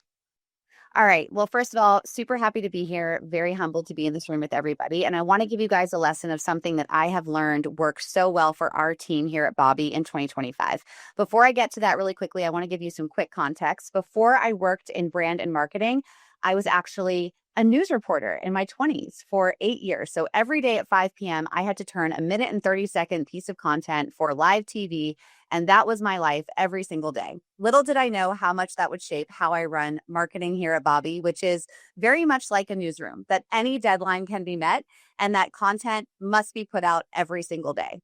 All right. Well, first of all, super happy to be here. Very humbled to be in this room with everybody. And I want to give you guys a lesson of something that I have learned works so well for our team here at Bobbie in 2025. Before I get to that really quickly, I want to give you some quick context. Before I worked in brand and marketing, I was actually a news reporter in my 20s for 8 years. So every day at 5 p.m., I had to turn a minute and 30-second piece of content for live TV. And that was my life every single day. Little did I know how much that would shape how I run marketing here at Bobbie, which is very much like a newsroom, that any deadline can be met and that content must be put out every single day.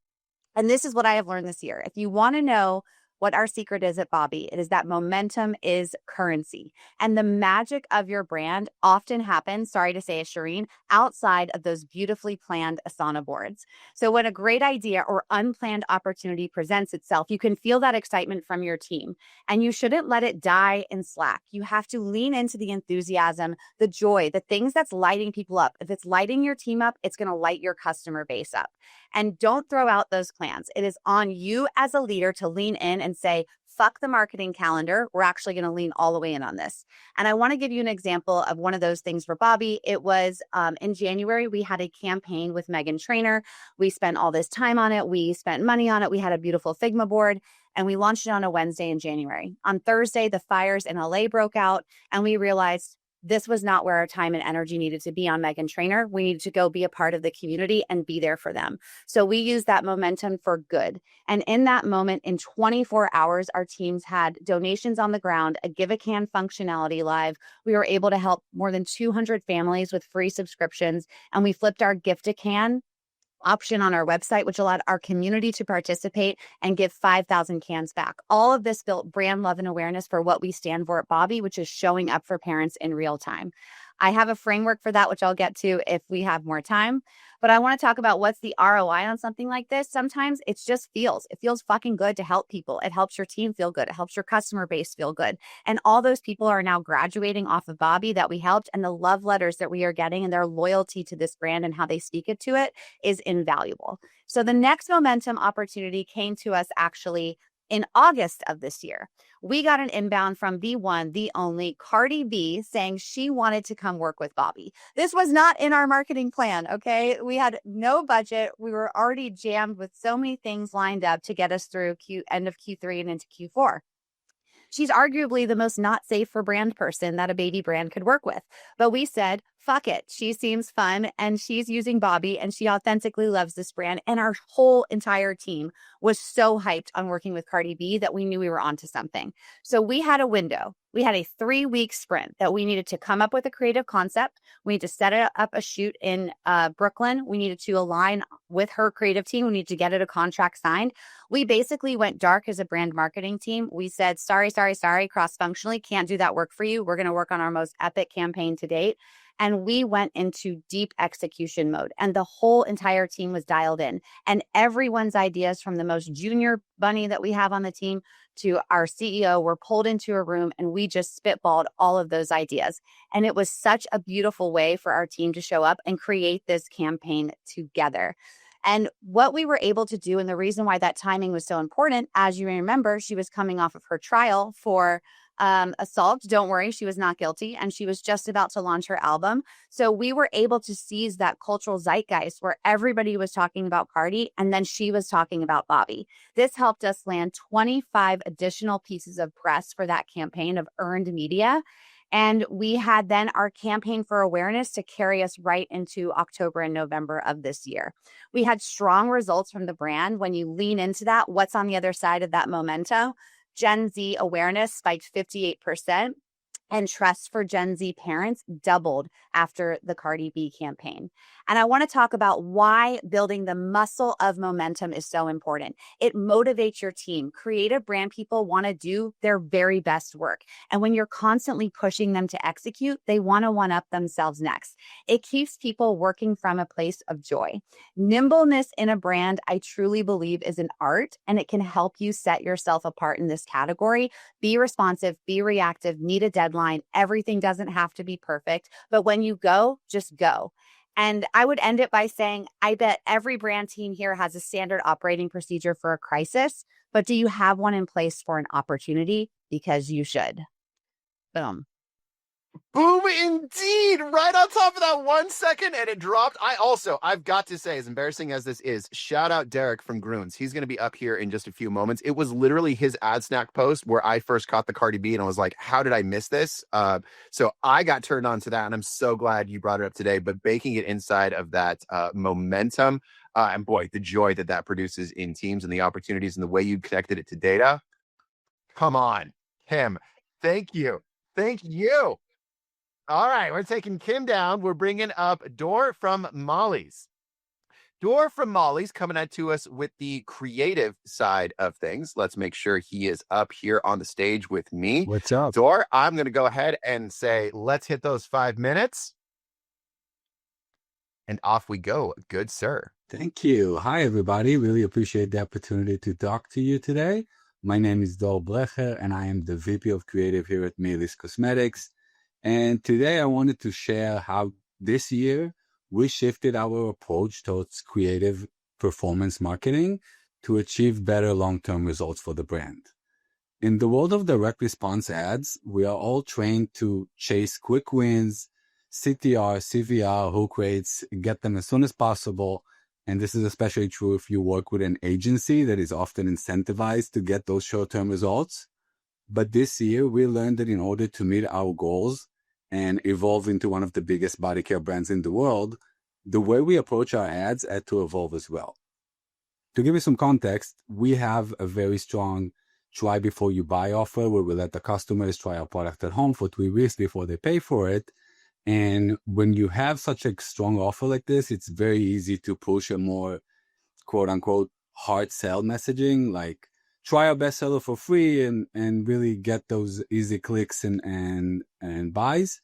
And this is what I have learned this year. If you want to know what our secret is at Bobbie, it is that momentum is currency. And the magic of your brand often happens, sorry to say it, Cherene, outside of those beautifully planned Asana boards. So when a great idea or unplanned opportunity presents itself, you can feel that excitement from your team. And you shouldn't let it die in slack. You have to lean into the enthusiasm, the joy, the things that's lighting people up. If it's lighting your team up, it's going to light your customer base up. And don't throw out those plans. It is on you as a leader to lean in and say, fuck the marketing calendar. We're actually going to lean all the way in on this. And I want to give you an example of one of those things for Bobbie. It was in January, we had a campaign with Meghan Trainor. We spent all this time on it. We spent money on it. We had a beautiful Figma board and we launched it on a Wednesday in January. On Thursday, the fires in LA broke out and we realized this was not where our time and energy needed to be on Meghan Trainor. We needed to go be a part of the community and be there for them. So we used that momentum for good. And in that moment, in 24 hours, our teams had donations on the ground, a Give a Can functionality live. We were able to help more than 200 families with free subscriptions. And we flipped our Gift a Can option on our website, which allowed our community to participate and give 5,000 cans back. All of this built brand love and awareness for what we stand for at Bobbie, which is showing up for parents in real time. I have a framework for that, which I'll get to if we have more time. But I want to talk about what's the ROI on something like this. Sometimes it just feels fucking good to help people. It helps your team feel good. It helps your customer base feel good. And all those people are now graduating off of Bobbie that we helped. And the love letters that we are getting and their loyalty to this brand and how they speak it to it is invaluable. So the next momentum opportunity came to us actually in August of this year. We got an inbound from the one, the only Cardi B saying she wanted to come work with Bobbie. This was not in our marketing plan, okay? We had no budget. We were already jammed with so many things lined up to get us through end of Q3 and into Q4. She's arguably the most not safe for brand person that a baby brand could work with. But we said, fuck it. She seems fun and she's using Bobbie and she authentically loves this brand. And our whole entire team was so hyped on working with Cardi B that we knew we were onto something. So we had a window. We had a 3-week sprint that we needed to come up with a creative concept. We need to set up a shoot in Brooklyn. We needed to align with her creative team. We needed to get it a contract signed. We basically went dark as a brand marketing team. We said, sorry, cross-functionally, can't do that work for you. We're going to work on our most epic campaign to date. And we went into deep execution mode, and the whole entire team was dialed in. And everyone's ideas, from the most junior bunny that we have on the team to our CEO, were pulled into a room, and we just spitballed all of those ideas. And it was such a beautiful way for our team to show up and create this campaign together. And what we were able to do, and the reason why that timing was so important, as you remember, she was coming off of her trial for assault. Don't worry, she was not guilty, and she was just about to launch her album. So we were able to seize that cultural zeitgeist where everybody was talking about Cardi, and then she was talking about Bobbie. This helped us land 25 additional pieces of press for that campaign of earned media. And we had then our campaign for awareness to carry us right into October and November of this year. We had strong results from the brand. When you lean into that, what's on the other side of that memento? Gen Z awareness spiked 58%, and trust for Gen Z parents doubled after the Cardi B campaign. And I want to talk about why building the muscle of momentum is so important. It motivates your team. Creative brand people want to do their very best work. And when you're constantly pushing them to execute, they want to one-up themselves next. It keeps people working from a place of joy. Nimbleness in a brand, I truly believe, is an art, and it can help you set yourself apart in this category. Be responsive, be reactive, meet a deadline. Everything doesn't have to be perfect, but when you go, just go. And I would end it by saying, I bet every brand team here has a standard operating procedure for a crisis, but do you have one in place for an opportunity? Because you should. Boom. Boom, indeed. Right on top of that 1 second, and it dropped. I've got to say, as embarrassing as this is, shout out Derek from Grüns. He's going to be up here in just a few moments. It was literally his ad snack post where I first caught the Cardi B, and I was like, how did I miss this? So I got turned on to that, and I'm so glad you brought it up today. But baking it inside of that momentum, and boy, the joy that produces in teams and the opportunities and the way you connected it to data. Come on, Kim. Thank you. Thank you. All right, we're taking Kim down. We're bringing up Dor from MAЕLYS. Dor from MAELYS coming at to us with the creative side of things. Let's make sure he is up here on the stage with me. What's up? Dor, I'm going to go ahead and say, let's hit those 5 minutes. And off we go. Good sir. Thank you. Hi, everybody. Really appreciate the opportunity to talk to you today. My name is Dor Brecher, and I am the VP of Creative here at MAELYS Cosmetics. And today I wanted to share how this year we shifted our approach towards creative performance marketing to achieve better long-term results for the brand. In the world of direct response ads, we are all trained to chase quick wins, CTR, CVR, hook rates, get them as soon as possible. And this is especially true if you work with an agency that is often incentivized to get those short-term results. But this year, we learned that in order to meet our goals and evolve into one of the biggest body care brands in the world, the way we approach our ads had to evolve as well. To give you some context, we have a very strong try before you buy offer where we let the customers try our product at home for 3 weeks before they pay for it. And when you have such a strong offer like this, it's very easy to push a more quote unquote hard sell messaging, like try our bestseller for free and really get those easy clicks and buys.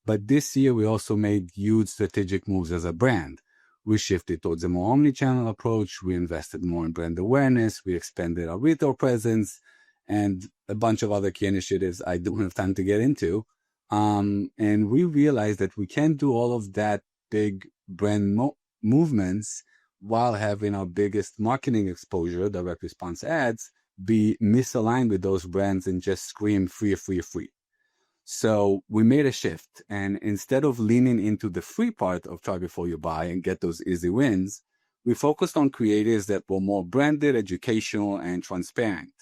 But this year, we also made huge strategic moves as a brand. We shifted towards a more omni-channel approach. We invested more in brand awareness. We expanded our retail presence and a bunch of other key initiatives I don't have time to get into. And we realized that we can't do all of that big brand movements while having our biggest marketing exposure, direct response ads, be misaligned with those brands and just scream free, free, free. So we made a shift, and instead of leaning into the free part of try before you buy and get those easy wins, we focused on creatives that were more branded, educational, and transparent.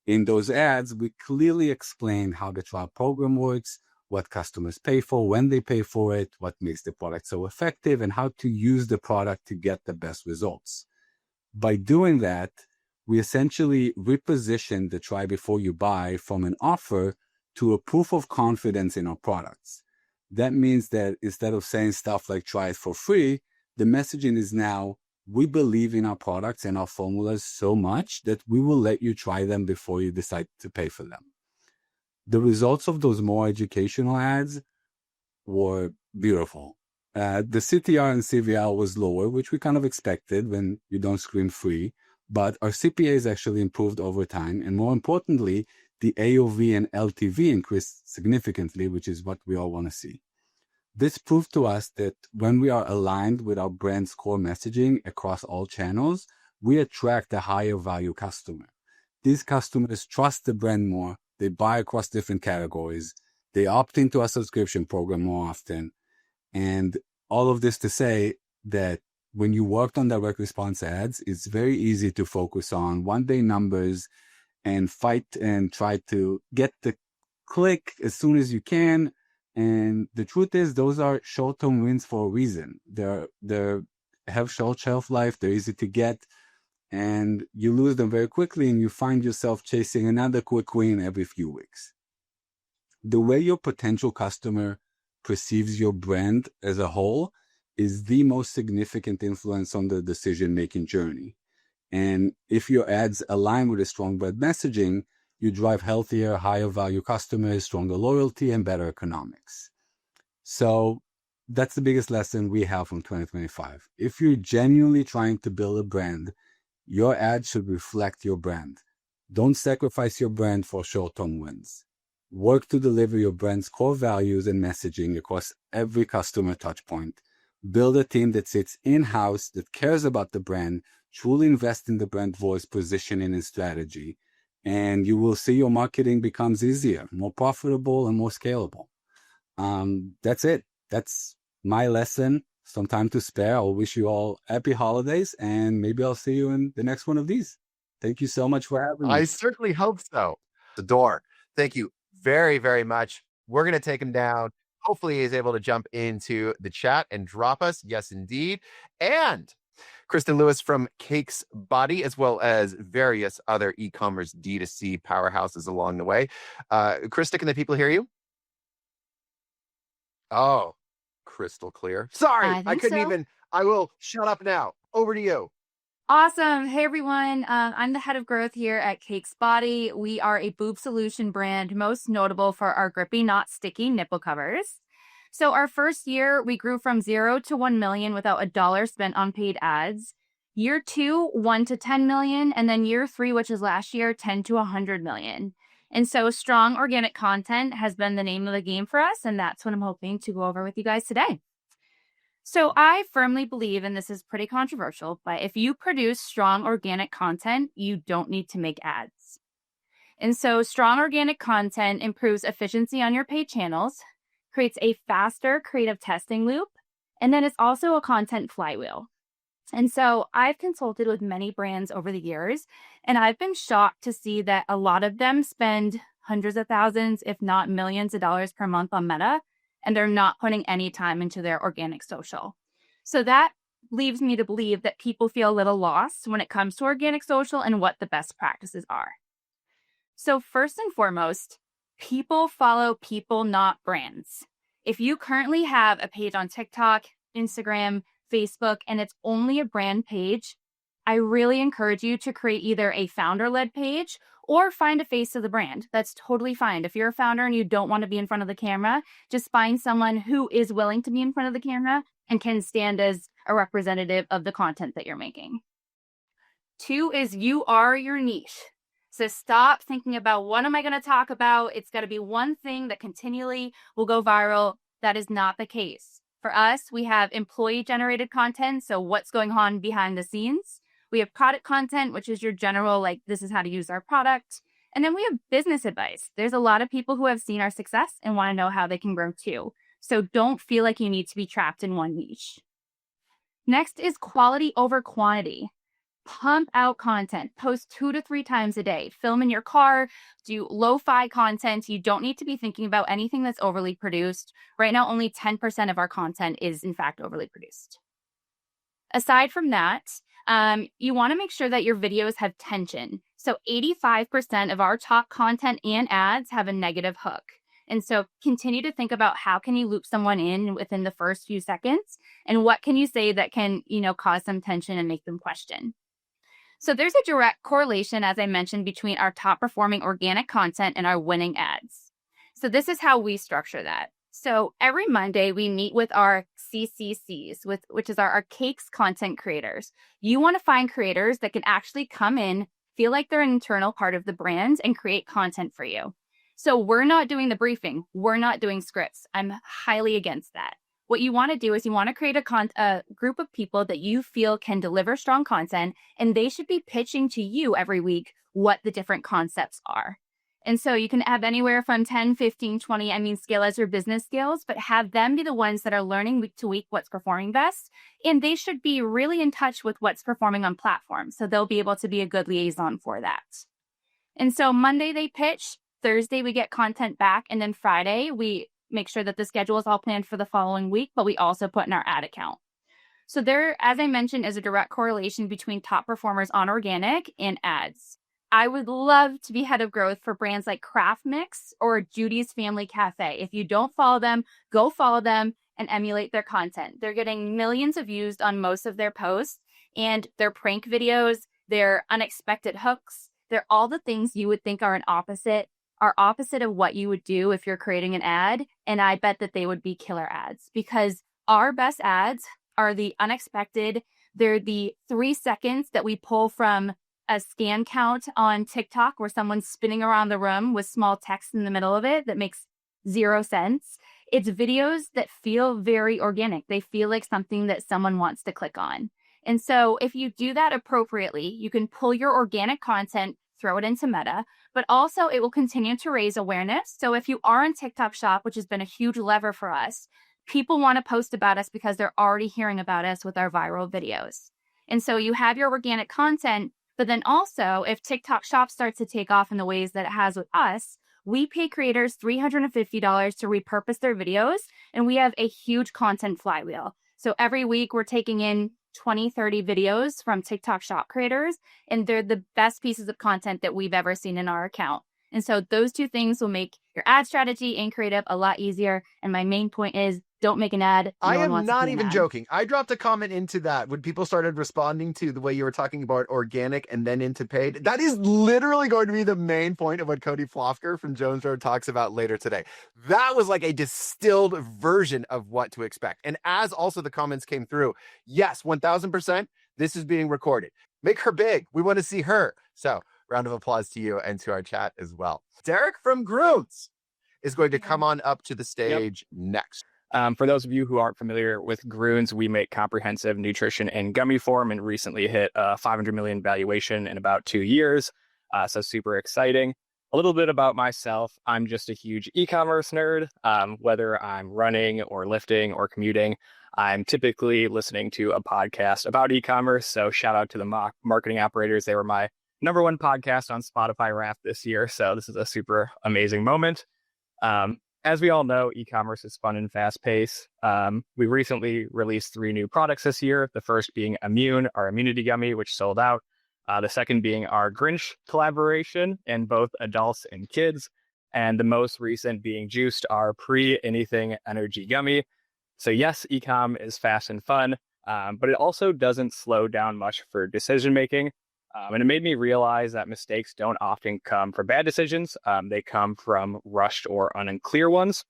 In those ads, we clearly explained how the trial program works, what customers pay for, when they pay for it, what makes the product so effective, and how to use the product to get the best results. By doing that, we essentially repositioned the try before you buy from an offer to a proof of confidence in our products. That means that instead of saying stuff like try it for free, the messaging is now, we believe in our products and our formulas so much that we will let you try them before you decide to pay for them. The results of those more educational ads were beautiful. The CTR and CVR was lower, which we kind of expected when you don't screen free, but our CPAs actually improved over time. And more importantly, the AOV and LTV increased significantly, which is what we all want to see. This proved to us that when we are aligned with our brand's core messaging across all channels, we attract a higher value customer. These customers trust the brand more. They buy across different categories. They opt into our subscription program more often. And all of this to say that when you worked on direct response ads, it's very easy to focus on one-day numbers and fight and try to get the click as soon as you can. And the truth is, those are short-term wins for a reason. They have short shelf life. They're easy to get, and you lose them very quickly, and you find yourself chasing another quick win every few weeks. The way your potential customer perceives your brand as a whole is the most significant influence on the decision-making journey. And if your ads align with a strong brand messaging, you drive healthier, higher value customers, stronger loyalty, and better economics. So that's the biggest lesson we have from 2025. If you're genuinely trying to build a brand, your ad should reflect your brand. Don't sacrifice your brand for short-term wins. Work to deliver your brand's core values and messaging across every customer touchpoint. Build a team that sits in-house, that cares about the brand, truly invest in the brand voice, positioning, and strategy. And you will see your marketing becomes easier, more profitable, and more scalable. That's it. That's my lesson. Some time to spare. I'll wish you all happy holidays, and maybe I'll see you in the next one of these. Thank you so much for having me. I certainly hope so. Dor, thank you very, very much. We're going to take him down. Hopefully he's able to jump into the chat and drop us. Yes, indeed. And Krysta Lewis from Cakes Body, as well as various other e-commerce D2C powerhouses along the way. Krysta, can the people hear you? Oh, crystal clear. Sorry, I couldn't even. I will shut up now. Over to you. Awesome. Hey, everyone. I'm the head of growth here at Cakes Body. We are a boob solution brand, most notable for our grippy, not sticky nipple covers. So our first year, we grew from 0 to 1 million without a dollar spent on paid ads. Year 2, 1 to 10 million. And then year 3, which is last year, 10 to 100 million. And so strong organic content has been the name of the game for us. And that's what I'm hoping to go over with you guys today. So I firmly believe, and this is pretty controversial, but if you produce strong organic content, you don't need to make ads. And so strong organic content improves efficiency on your paid channels, creates a faster creative testing loop, and then it's also a content flywheel. And so I've consulted with many brands over the years, and I've been shocked to see that a lot of them spend hundreds of thousands, if not millions of dollars per month on Meta, and they're not putting any time into their organic social. So that leaves me to believe that people feel a little lost when it comes to organic social and what the best practices are. So first and foremost, people follow people, not brands. If you currently have a page on TikTok, Instagram, Facebook, and it's only a brand page, I really encourage you to create either a founder-led page or find a face of the brand. That's totally fine. If you're a founder and you don't want to be in front of the camera, just find someone who is willing to be in front of the camera and can stand as a representative of the content that you're making. 2 is you are your niche. So stop thinking about what am I going to talk about? It's got to be one thing that continually will go viral. That is not the case. For us, we have employee-generated content, so what's going on behind the scenes. We have product content, which is your general, like, this is how to use our product. And then we have business advice. There's a lot of people who have seen our success and want to know how they can grow too. So don't feel like you need to be trapped in one niche. Next is quality over quantity. Pump out content. Post 2 to 3 times a day. Film in your car. Do lo-fi content. You don't need to be thinking about anything that's overly produced. Right now, only 10% of our content is, in fact, overly produced. Aside from that, you want to make sure that your videos have tension. So 85% of our top content and ads have a negative hook. And so continue to think about how can you loop someone in within the first few seconds, and what can you say that can, cause some tension and make them question. So there's a direct correlation, as I mentioned, between our top performing organic content and our winning ads. So this is how we structure that. So every Monday, we meet with our CCCs, which is our cakes content creators. You want to find creators that can actually come in, feel like they're an internal part of the brand, and create content for you. So we're not doing the briefing. We're not doing scripts. I'm highly against that. What you want to do is you want to create a group of people that you feel can deliver strong content, and they should be pitching to you every week what the different concepts are. And so you can have anywhere from 10, 15, 20, scale as your business scales, but have them be the ones that are learning week to week what's performing best. And they should be really in touch with what's performing on platforms. So they'll be able to be a good liaison for that. And so Monday they pitch, Thursday we get content back, and then Friday we make sure that the schedule is all planned for the following week, but we also put in our ad account. So there, as I mentioned, is a direct correlation between top performers on organic and ads. I would love to be head of growth for brands like Craft Mix or Judy's Family Cafe. If you don't follow them, go follow them and emulate their content. They're getting millions of views on most of their posts, and their prank videos, their unexpected hooks, they're all the things you would think are opposite of what you would do if you're creating an ad. And I bet that they would be killer ads, because our best ads are the unexpected. They're the 3 seconds that we pull from a scan count on TikTok where someone's spinning around the room with small text in the middle of it that makes 0 sense. It's videos that feel very organic. They feel like something that someone wants to click on. And so if you do that appropriately, you can pull your organic content, throw it into Meta, but also it will continue to raise awareness. So if you are on TikTok Shop, which has been a huge lever for us, people want to post about us because they're already hearing about us with our viral videos. And so you have your organic content. But then also, if TikTok Shop starts to take off in the ways that it has with us, we pay creators $350 to repurpose their videos, and we have a huge content flywheel. So every week, we're taking in 20, 30 videos from TikTok Shop creators, and they're the best pieces of content that we've ever seen in our account. And so those two things will make your ad strategy and creative a lot easier. And my main point is, don't make an ad. I am not even joking. I dropped a comment into that when people started responding to the way you were talking about organic and then into paid. That is literally going to be the main point of what Cody Flofker from Jones Road talks about later today. That was like a distilled version of what to expect. And as also the comments came through, yes, 1000%, this is being recorded. Make her big. We want to see her. So round of applause to you and to our chat as well. Derek from Grüns is going to come on up to the stage next. For those of you who aren't familiar with Grüns, we make comprehensive nutrition in gummy form and recently hit a $500 million valuation in about 2 years. So super exciting. A little bit about myself. I'm just a huge e-commerce nerd. Whether I'm running or lifting or commuting, I'm typically listening to a podcast about e-commerce. So shout out to the marketing operators. They were my #1 podcast on Spotify Wrapped this year. So this is a super amazing moment. As we all know, e-commerce is fun and fast-paced. We recently released 3 new products this year, the first being Immune, our immunity gummy, which sold out. The second being our Grüns collaboration in both adults and kids. And the most recent being Juiced, our pre-anything energy gummy. So yes, e-com is fast and fun, but it also doesn't slow down much for decision-making. And it made me realize that mistakes don't often come from bad decisions. They come from rushed or unclear ones.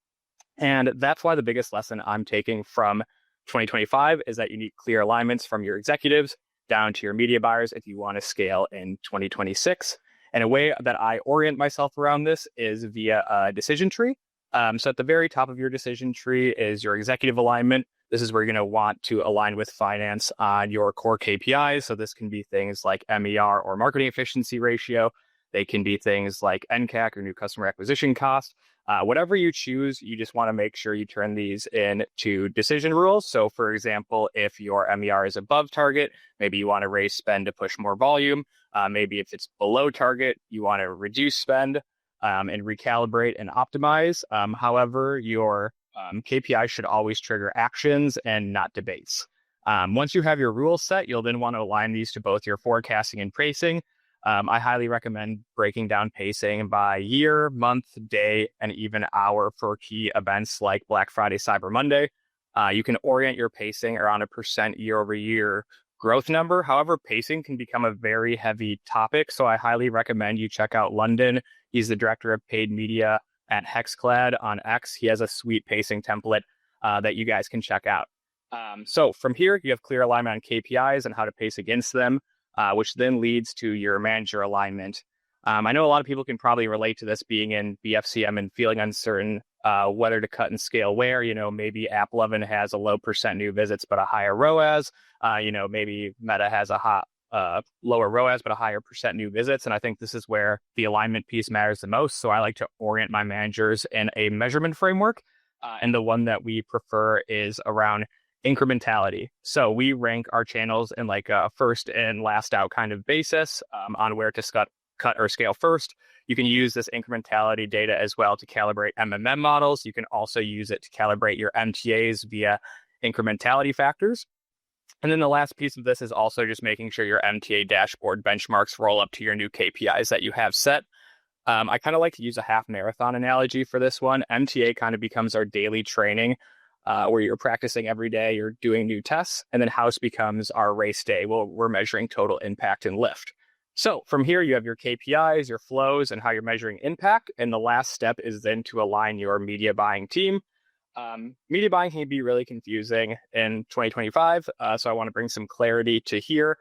And that's why the biggest lesson I'm taking from 2025 is that you need clear alignments from your executives down to your media buyers if you want to scale in 2026. And a way that I orient myself around this is via a decision tree. So at the very top of your decision tree is your executive alignment. This is where you're going to want to align with finance on your core KPIs. So this can be things like MER or marketing efficiency ratio. They can be things like NCAC or new customer acquisition cost. Whatever you choose, you just want to make sure you turn these into decision rules. So for example, if your MER is above target, maybe you want to raise spend to push more volume. Maybe if it's below target, you want to reduce spend and recalibrate and optimize. However, your KPI should always trigger actions and not debates. Once you have your rules set, you'll then want to align these to both your forecasting and pacing. I highly recommend breaking down pacing by year, month, day, and even hour for key events like Black Friday, Cyber Monday. You can orient your pacing around a % year-over-year growth number. However, pacing can become a very heavy topic, so I highly recommend you check out London. He's the director of paid media at Hexclad on X. He has a sweet pacing template that you guys can check out. So from here, you have clear alignment on KPIs and how to pace against them, which then leads to your manager alignment. I know a lot of people can probably relate to this being in BFCM and feeling uncertain whether to cut and scale where. Maybe AppLovin has a low percent new visits, but a higher ROAS. Maybe Meta has a lower ROAS, but a higher percent new visits. And I think this is where the alignment piece matters the most. So I like to orient my managers in a measurement framework. And the one that we prefer is around incrementality. So we rank our channels in like a first and last out kind of basis on where to cut or scale first. You can use this incrementality data as well to calibrate MMM models. You can also use it to calibrate your MTAs via incrementality factors. And then the last piece of this is also just making sure your MTA dashboard benchmarks roll up to your new KPIs that you have set. I kind of like to use a half marathon analogy for this one. MTA kind of becomes our daily training where you're practicing every day, you're doing new tests, and then house becomes our race day. Well, we're measuring total impact and lift. So from here, you have your KPIs, your flows, and how you're measuring impact. And the last step is then to align your media buying team. Media buying can be really confusing in 2025. So I want to bring some clarity to here.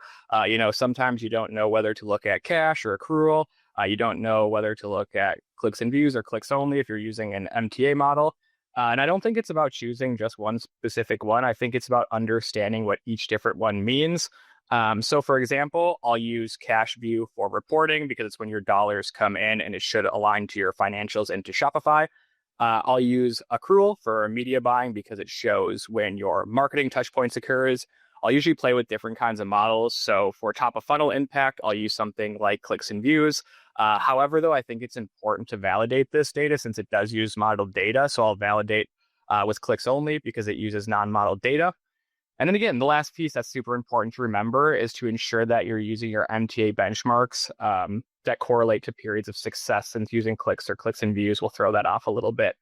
Sometimes you don't know whether to look at cash or accrual. You don't know whether to look at clicks and views or clicks only if you're using an MTA model. And I don't think it's about choosing just one specific one. I think it's about understanding what each different one means. So for example, I'll use cash view for reporting because it's when your dollars come in and it should align to your financials into Shopify. I'll use accrual for media buying because it shows when your marketing touch points occurs. I'll usually play with different kinds of models. So for top of funnel impact, I'll use something like clicks and views. However, though, I think it's important to validate this data since it does use modeled data. So I'll validate with clicks only because it uses non-modeled data. And then again, the last piece that's super important to remember is to ensure that you're using your MTA benchmarks that correlate to periods of success, since using clicks or clicks and views will throw that off a little bit.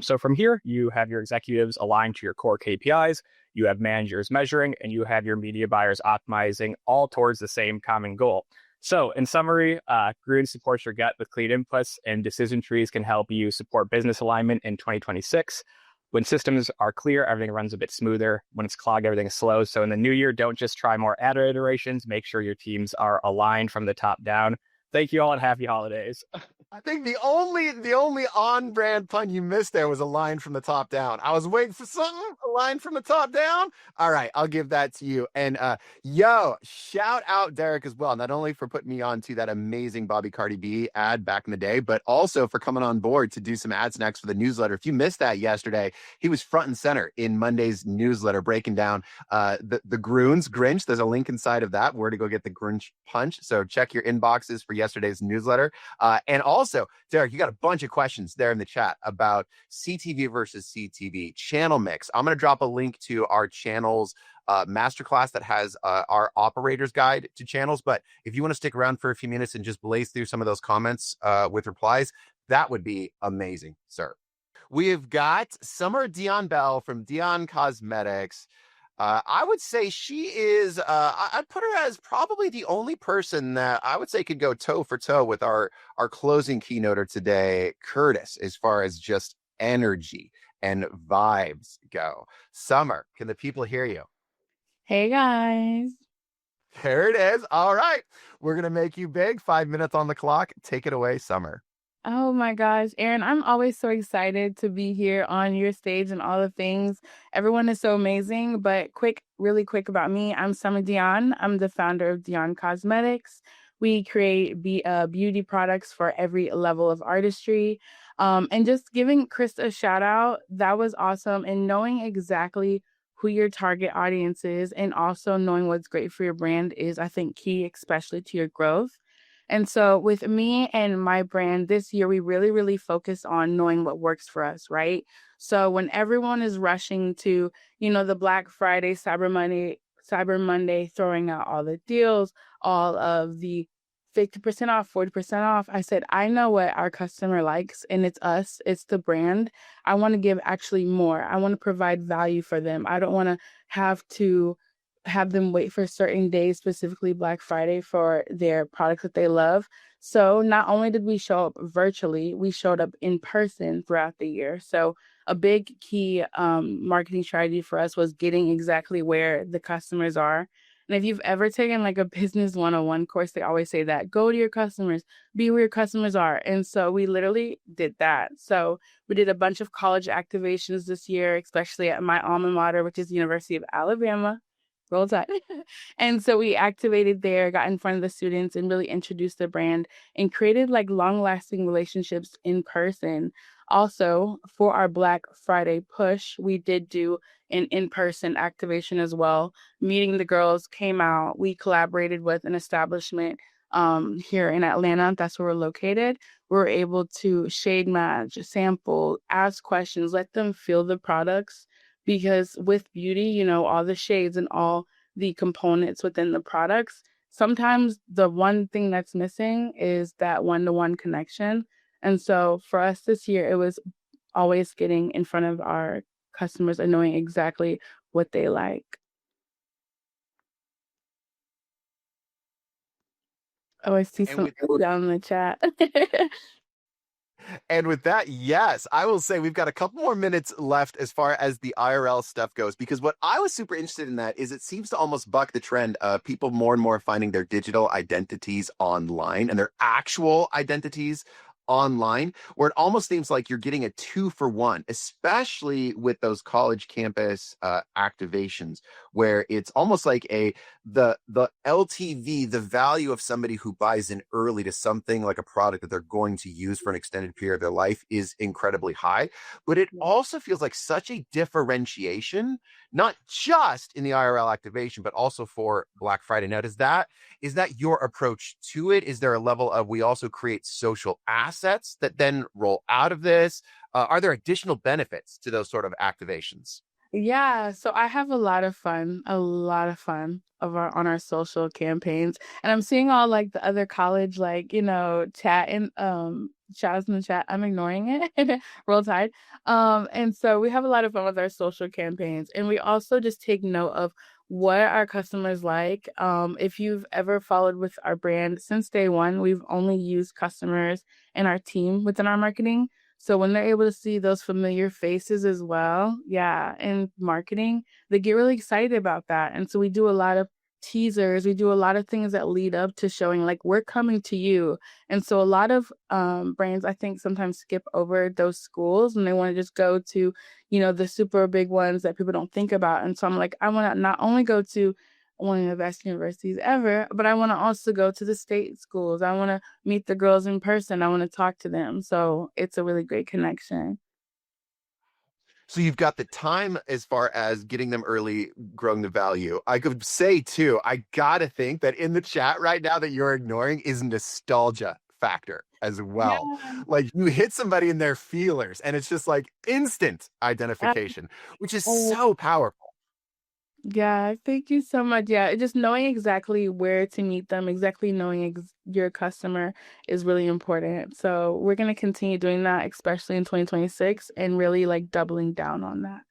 So from here, you have your executives aligned to your core KPIs, you have managers measuring, and you have your media buyers optimizing, all towards the same common goal. So in summary, Grüns supports your gut with clean inputs, and decision trees can help you support business alignment in 2026. When systems are clear, everything runs a bit smoother. When it's clogged, everything is slow. So in the new year, don't just try more ad iterations. Make sure your teams are aligned from the top down. Thank you all and happy holidays. I think the only on-brand pun you missed there was a line from the top down. I was waiting for something, a line from the top down. All right, I'll give that to you. And shout out Derek as well, not only for putting me on to that amazing Bobbie Cardi B ad back in the day, but also for coming on board to do some ad snacks for the newsletter. If you missed that yesterday, he was front and center in Monday's newsletter, breaking down the Grinch. There's a link inside of that where to go get the Grinch punch. So check your inboxes for yesterday's newsletter. And also, Derek, you got a bunch of questions there in the chat about CTV versus CTV channel mix. I'm going to drop a link to our channels masterclass that has our operator's guide to channels. But if you want to stick around for a few minutes and just blaze through some of those comments with replies, that would be amazing, sir. We've got Summer Dion Bell from Dion Cosmetics. I would say she is, I'd put her as probably the only person that I would say could go toe for toe with our closing keynoter today, Curtis, as far as just energy and vibes go. Summer, can the people hear you? Hey guys. There it is. All right. We're going to make you big. 5 minutes on the clock. Take it away, Summer. Oh my gosh, Aaron, I'm always so excited to be here on your stage and all the things. Everyone is so amazing, but really quick about me. I'm Summer Dion. I'm the founder of Dion Cosmetics. We create beauty products for every level of artistry. And just giving Krysta a shout out, that was awesome. And knowing exactly who your target audience is and also knowing what's great for your brand is, I think, key, especially to your growth. And so with me and my brand this year, we really, really focus on knowing what works for us, right? So when everyone is rushing to, the Black Friday, Cyber Monday, throwing out all the deals, all of the 50% off, 40% off, I said, I know what our customer likes, and it's us, it's the brand. I want to give actually more. I want to provide value for them. I don't want to have to have them wait for certain days, specifically Black Friday, for their products that they love. So not only did we show up virtually, we showed up in person throughout the year. So a big key marketing strategy for us was getting exactly where the customers are. And if you've ever taken like a business 101 course, they always say that go to your customers, be where your customers are. And so we literally did that. So we did a bunch of college activations this year, especially at my alma mater, which is the University of Alabama. Roll Tide. And so we activated there, got in front of the students and really introduced the brand and created like long lasting relationships in person. Also, for our Black Friday push, we did do an in-person activation as well. Meeting the Girls came out. We collaborated with an establishment here in Atlanta. That's where we're located. We were able to shade match, sample, ask questions, let them feel the products. Because with beauty, you know, all the shades and all the components within the products, sometimes the one thing that's missing is that one-to-one connection. And so for us this year, it was always getting in front of our customers and knowing exactly what they like. Oh, I see some down in the chat. And with that, yes, I will say we've got a couple more minutes left as far as the IRL stuff goes, because what I was super interested in that is it seems to almost buck the trend of people more and more finding their digital identities online and their actual identities online, where it almost seems like you're getting a 2-for-1, especially with those college campus activations, where it's almost like the LTV, the value of somebody who buys in early to something like a product that they're going to use for an extended period of their life is incredibly high. But it also feels like such a differentiation, not just in the IRL activation, but also for Black Friday. Now, is that your approach to it? Is there a level of we also create social assets that then roll out of this? Are there additional benefits to those sort of activations? Yeah, so I have a lot of fun on our social campaigns. And I'm seeing all like the other college, like, you know, chat and shout outs in the chat. I'm ignoring it. Roll Tide. And so we have a lot of fun with our social campaigns. And we also just take note of what our customers like. If you've ever followed with our brand since day one, we've only used customers and our team within our marketing. So when they're able to see those familiar faces as well, yeah, in marketing, they get really excited about that. And so we do a lot of teasers. We do a lot of things that lead up to showing like we're coming to you. And so a lot of brands, I think, sometimes skip over those schools and they want to just go to, you know, the super big ones that people don't think about. And so I'm like, I want to not only go to one of the best universities ever, but I want to also go to the state schools. I want to meet the girls in person. I want to talk to them. So it's a really great connection. So you've got the time as far as getting them early, growing the value. I could say too, I gotta think that in the chat right now that you're ignoring is nostalgia factor as well. Yeah. Like you hit somebody in their feelers and it's just like instant identification, which is so powerful. Yeah, thank you so much. Yeah, just knowing exactly where to meet them, exactly knowing your customer is really important. So we're going to continue doing that, especially in 2026, and really like doubling down on that.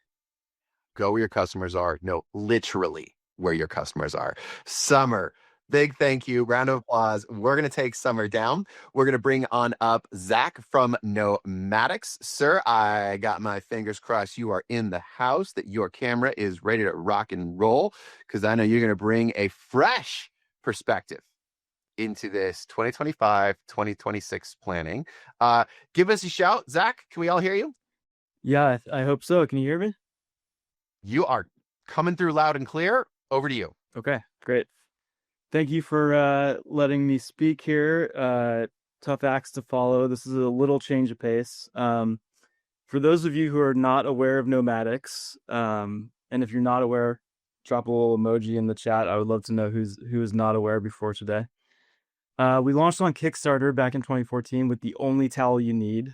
Go where your customers are. No, literally where your customers are. Summer, big thank you. Round of applause. We're going to take Summer down. We're going to bring on up Zack from Nomadix. Sir, I got my fingers crossed you are in the house, that your camera is ready to rock and roll, because I know you're going to bring a fresh perspective into this 2025-2026 planning. Give us a shout. Zack, can we all hear you? Yeah, I hope so. Can you hear me? You are coming through loud and clear. Over to you. Okay, great. Thank you for letting me speak here. Tough acts to follow. This is a little change of pace. For those of you who are not aware of Nomadix, and if you're not aware, drop a little emoji in the chat. I would love to know who is not aware before today. We launched on Kickstarter back in 2014 with the only towel you need.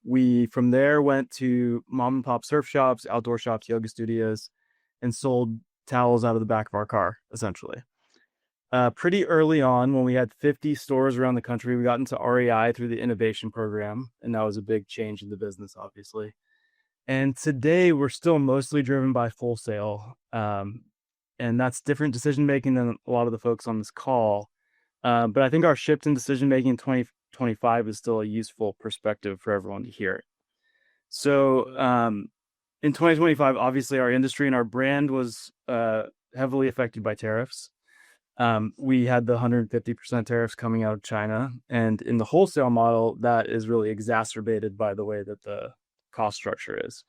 We from there went to mom and pop surf shops, outdoor shops, yoga studios, and sold towels out of the back of our car, essentially. Pretty early on, when we had 50 stores around the country, we got into REI through the innovation program, and that was a big change in the business, obviously. And today, we're still mostly driven by wholesale. And And that's different decision making than a lot of the folks on this call. But I think our shift in decision making in 2025 is still a useful perspective for everyone to hear. So in 2025, obviously our industry and our brand was heavily affected by tariffs. We had the 150% tariffs coming out of China. And in the wholesale model, that is really exacerbated by the way that the cost structure is.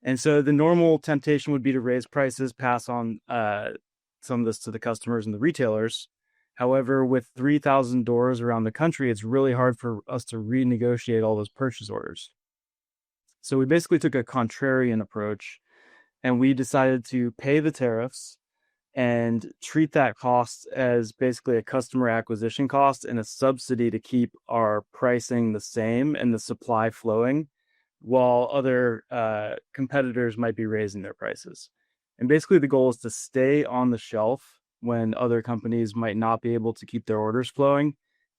And so the normal temptation would be to raise prices, pass on some of this to the customers and the retailers. However, with 3,000 doors around the country, it's really hard for us to renegotiate all those purchase orders. So we basically took a contrarian approach, and we decided to pay the tariffs and treat that cost as basically a customer acquisition cost and a subsidy to keep our pricing the same and the supply flowing, while other competitors might be raising their prices. And basically the goal is to stay on the shelf when other companies might not be able to keep their orders flowing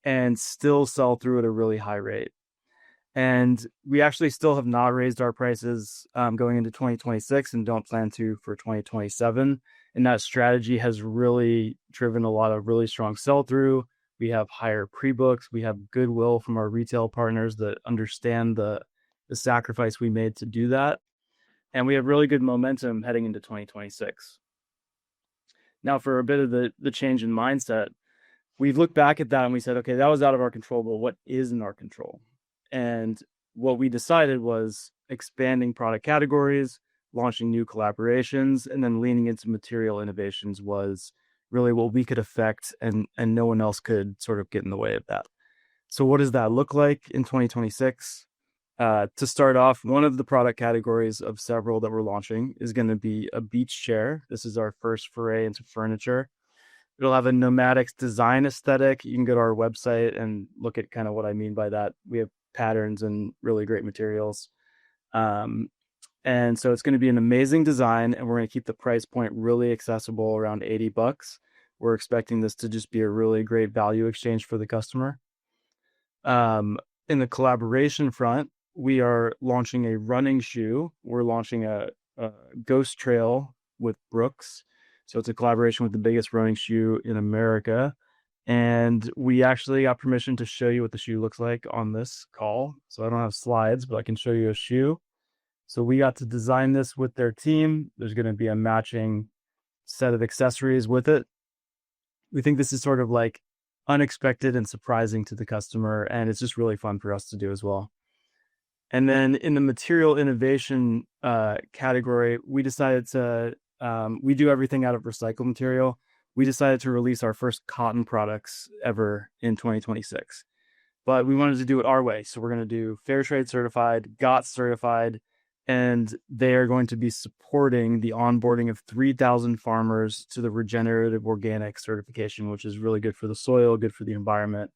and still sell through at a really high rate. And we actually still have not raised our prices going into 2026 and don't plan to for 2027. And that strategy has really driven a lot of really strong sell-through. We have higher pre-books. We have goodwill from our retail partners that understand the sacrifice we made to do that. And we have really good momentum heading into 2026. Now, for a bit of the change in mindset, we've looked back at that and we said, okay, that was out of our control, but what is in our control? And what we decided was expanding product categories, launching new collaborations, and then leaning into material innovations was really what we could affect, and no one else could sort of get in the way of that. So what does that look like in 2026? To start off, one of the product categories of several that we're launching is going to be a beach chair. This is our first foray into furniture. It'll have a Nomadix design aesthetic. You can go to our website and look at kind of what I mean by that. We have patterns and really great materials. And so it's going to be an amazing design, and we're going to keep the price point really accessible, around $80. We're expecting this to just be a really great value exchange for the customer. In the collaboration front, we are launching a running shoe. We're launching a Ghost Trail with Brooks. So it's a collaboration with the biggest running shoe in America. And we actually got permission to show you what the shoe looks like on this call. So I don't have slides, but I can show you a shoe. So we got to design this with their team. There's going to be a matching set of accessories with it. We think this is sort of like unexpected and surprising to the customer, and it's just really fun for us to do as well. And then in the material innovation category, we decided to, we do everything out of recycled material. We decided to release our first cotton products ever in 2026. But we wanted to do it our way. So we're going to do Fair Trade certified, GOTS certified, and they are going to be supporting the onboarding of 3,000 farmers to the regenerative organic certification, which is really good for the soil, good for the environment.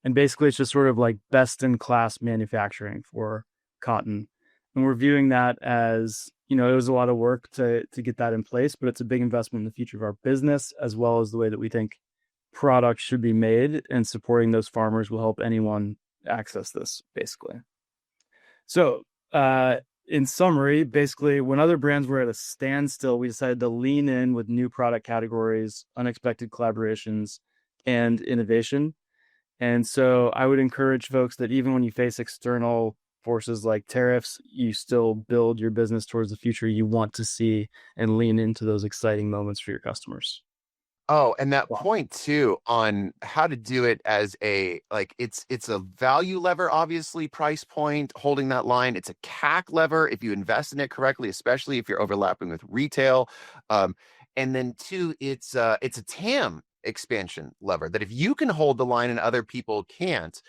And basically, it's just sort of like best-in-class manufacturing for cotton. And we're viewing that as, you know, it was a lot of work to get that in place, but it's a big investment in the future of our business, as well as the way that we think products should be made, and supporting those farmers will help anyone access this, basically. So, in summary, basically, when other brands were at a standstill, we decided to lean in with new product categories, unexpected collaborations, and innovation. And so I would encourage folks that even when you face external forces like tariffs, you still build your business towards the future you want to see and lean into those exciting moments for your customers. Oh, and that point too on how to do it as a, like, it's a value lever, obviously, price point, holding that line. It's a CAC lever if you invest in it correctly, especially if you're overlapping with retail. And then two, it's a TAM expansion lever that if you can hold the line and other people can't,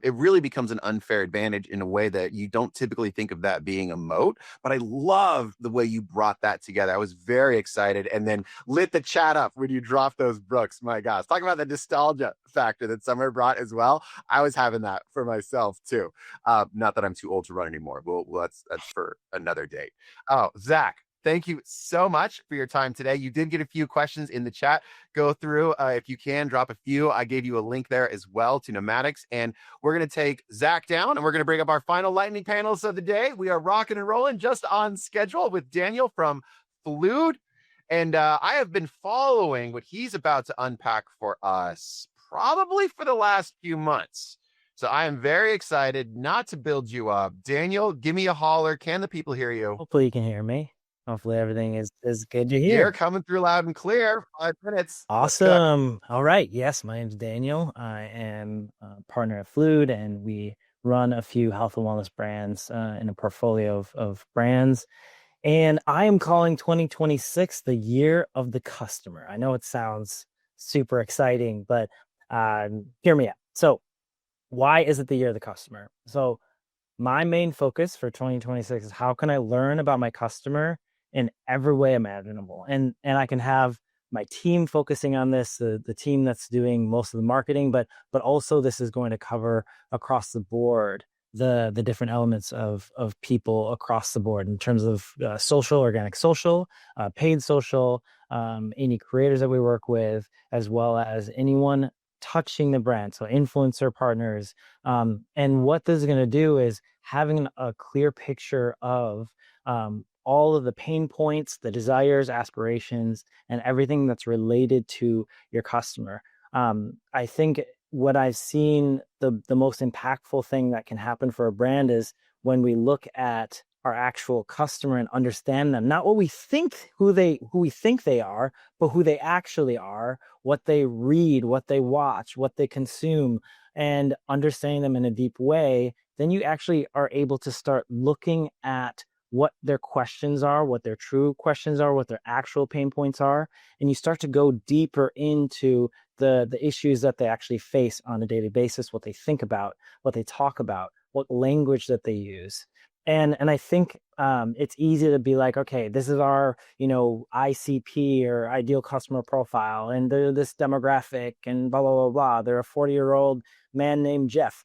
it really becomes an unfair advantage in a way that you don't typically think of that being a moat. But I love the way you brought that together. I was very excited, and then lit the chat up when you dropped those Brooks. My gosh, talking about the nostalgia factor that Summer brought as well. I was having that for myself too. Not that I'm too old to run anymore. Well, that's for another date. Oh, Zack, thank you so much for your time today. You did get a few questions in the chat. Go through, if you can, drop a few. I gave you a link there as well to Nomadix. And we're going to take Zack down, and we're going to bring up our final lightning panels of the day. We are rocking and rolling just on schedule with Daniel from Fluid And I have been following what he's about to unpack for us probably for the last few months. So I am very excited not to build you up. Daniel, give me a holler. Can the people hear you? Hopefully you can hear me. Hopefully everything is good to hear. You're coming through loud and clear. 5 minutes. Awesome. All right. Yes, my name's Daniel. I am a partner at Fluid, and we run a few health and wellness brands in a portfolio of brands. And I am calling 2026 the year of the customer. I know it sounds super exciting, but hear me out. So why is it the year of the customer? So my main focus for 2026 is how can I learn about my customer in every way imaginable? And I can have my team focusing on this, the team that's doing most of the marketing, but also this is going to cover across the board the different elements of people across the board in terms of social, organic social, paid social, any creators that we work with, as well as anyone touching the brand. So influencer partners. And what this is going to do is having a clear picture of all of the pain points, the desires, aspirations, and everything that's related to your customer. I think what I've seen, the most impactful thing that can happen for a brand is when we look at our actual customer and understand them, not what we think, who we think they are, but who they actually are, what they read, what they watch, what they consume, and understanding them in a deep way. Then you actually are able to start looking at what their questions are, what their true questions are, what their actual pain points are. And you start to go deeper into the issues that they actually face on a daily basis, what they think about, what they talk about, what language that they use. And I think it's easy to be like, okay, this is our, ICP or ideal customer profile, and they're this demographic and blah, blah, blah, blah. They're a 40-year-old man named Jeff.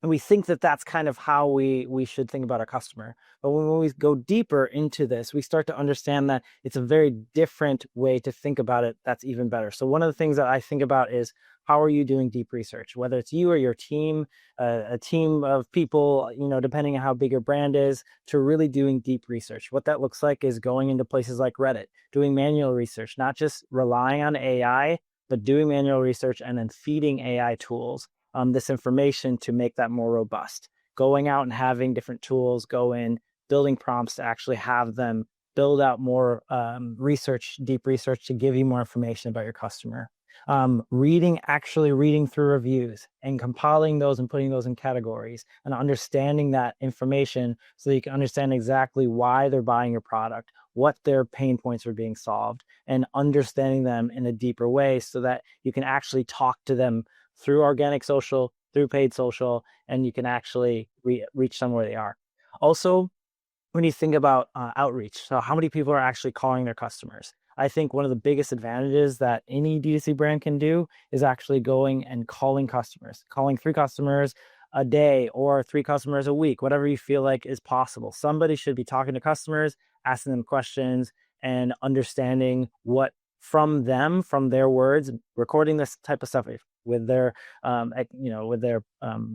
And we think that that's kind of how we should think about our customer. But when we go deeper into this, we start to understand that it's a very different way to think about it. That's even better. So one of the things that I think about is, how are you doing deep research? Whether it's you or your team, a team of people, depending on how big your brand is, to really doing deep research. What that looks like is going into places like Reddit, doing manual research, not just relying on AI, but doing manual research and then feeding AI tools this information to make that more robust. Going out and having different tools go in, building prompts to actually have them build out more research, deep research, to give you more information about your customer. Actually reading through reviews and compiling those and putting those in categories and understanding that information so that you can understand exactly why they're buying your product, what their pain points are being solved, and understanding them in a deeper way so that you can actually talk to them through organic social, through paid social, and you can actually reach them where they are. Also, when you think about outreach, so how many people are actually calling their customers? I think one of the biggest advantages that any D2C brand can do is actually going and calling customers, calling 3 customers a day or 3 customers a week, whatever you feel like is possible. Somebody should be talking to customers, asking them questions, and understanding what from them, from their words, recording this type of stuff with their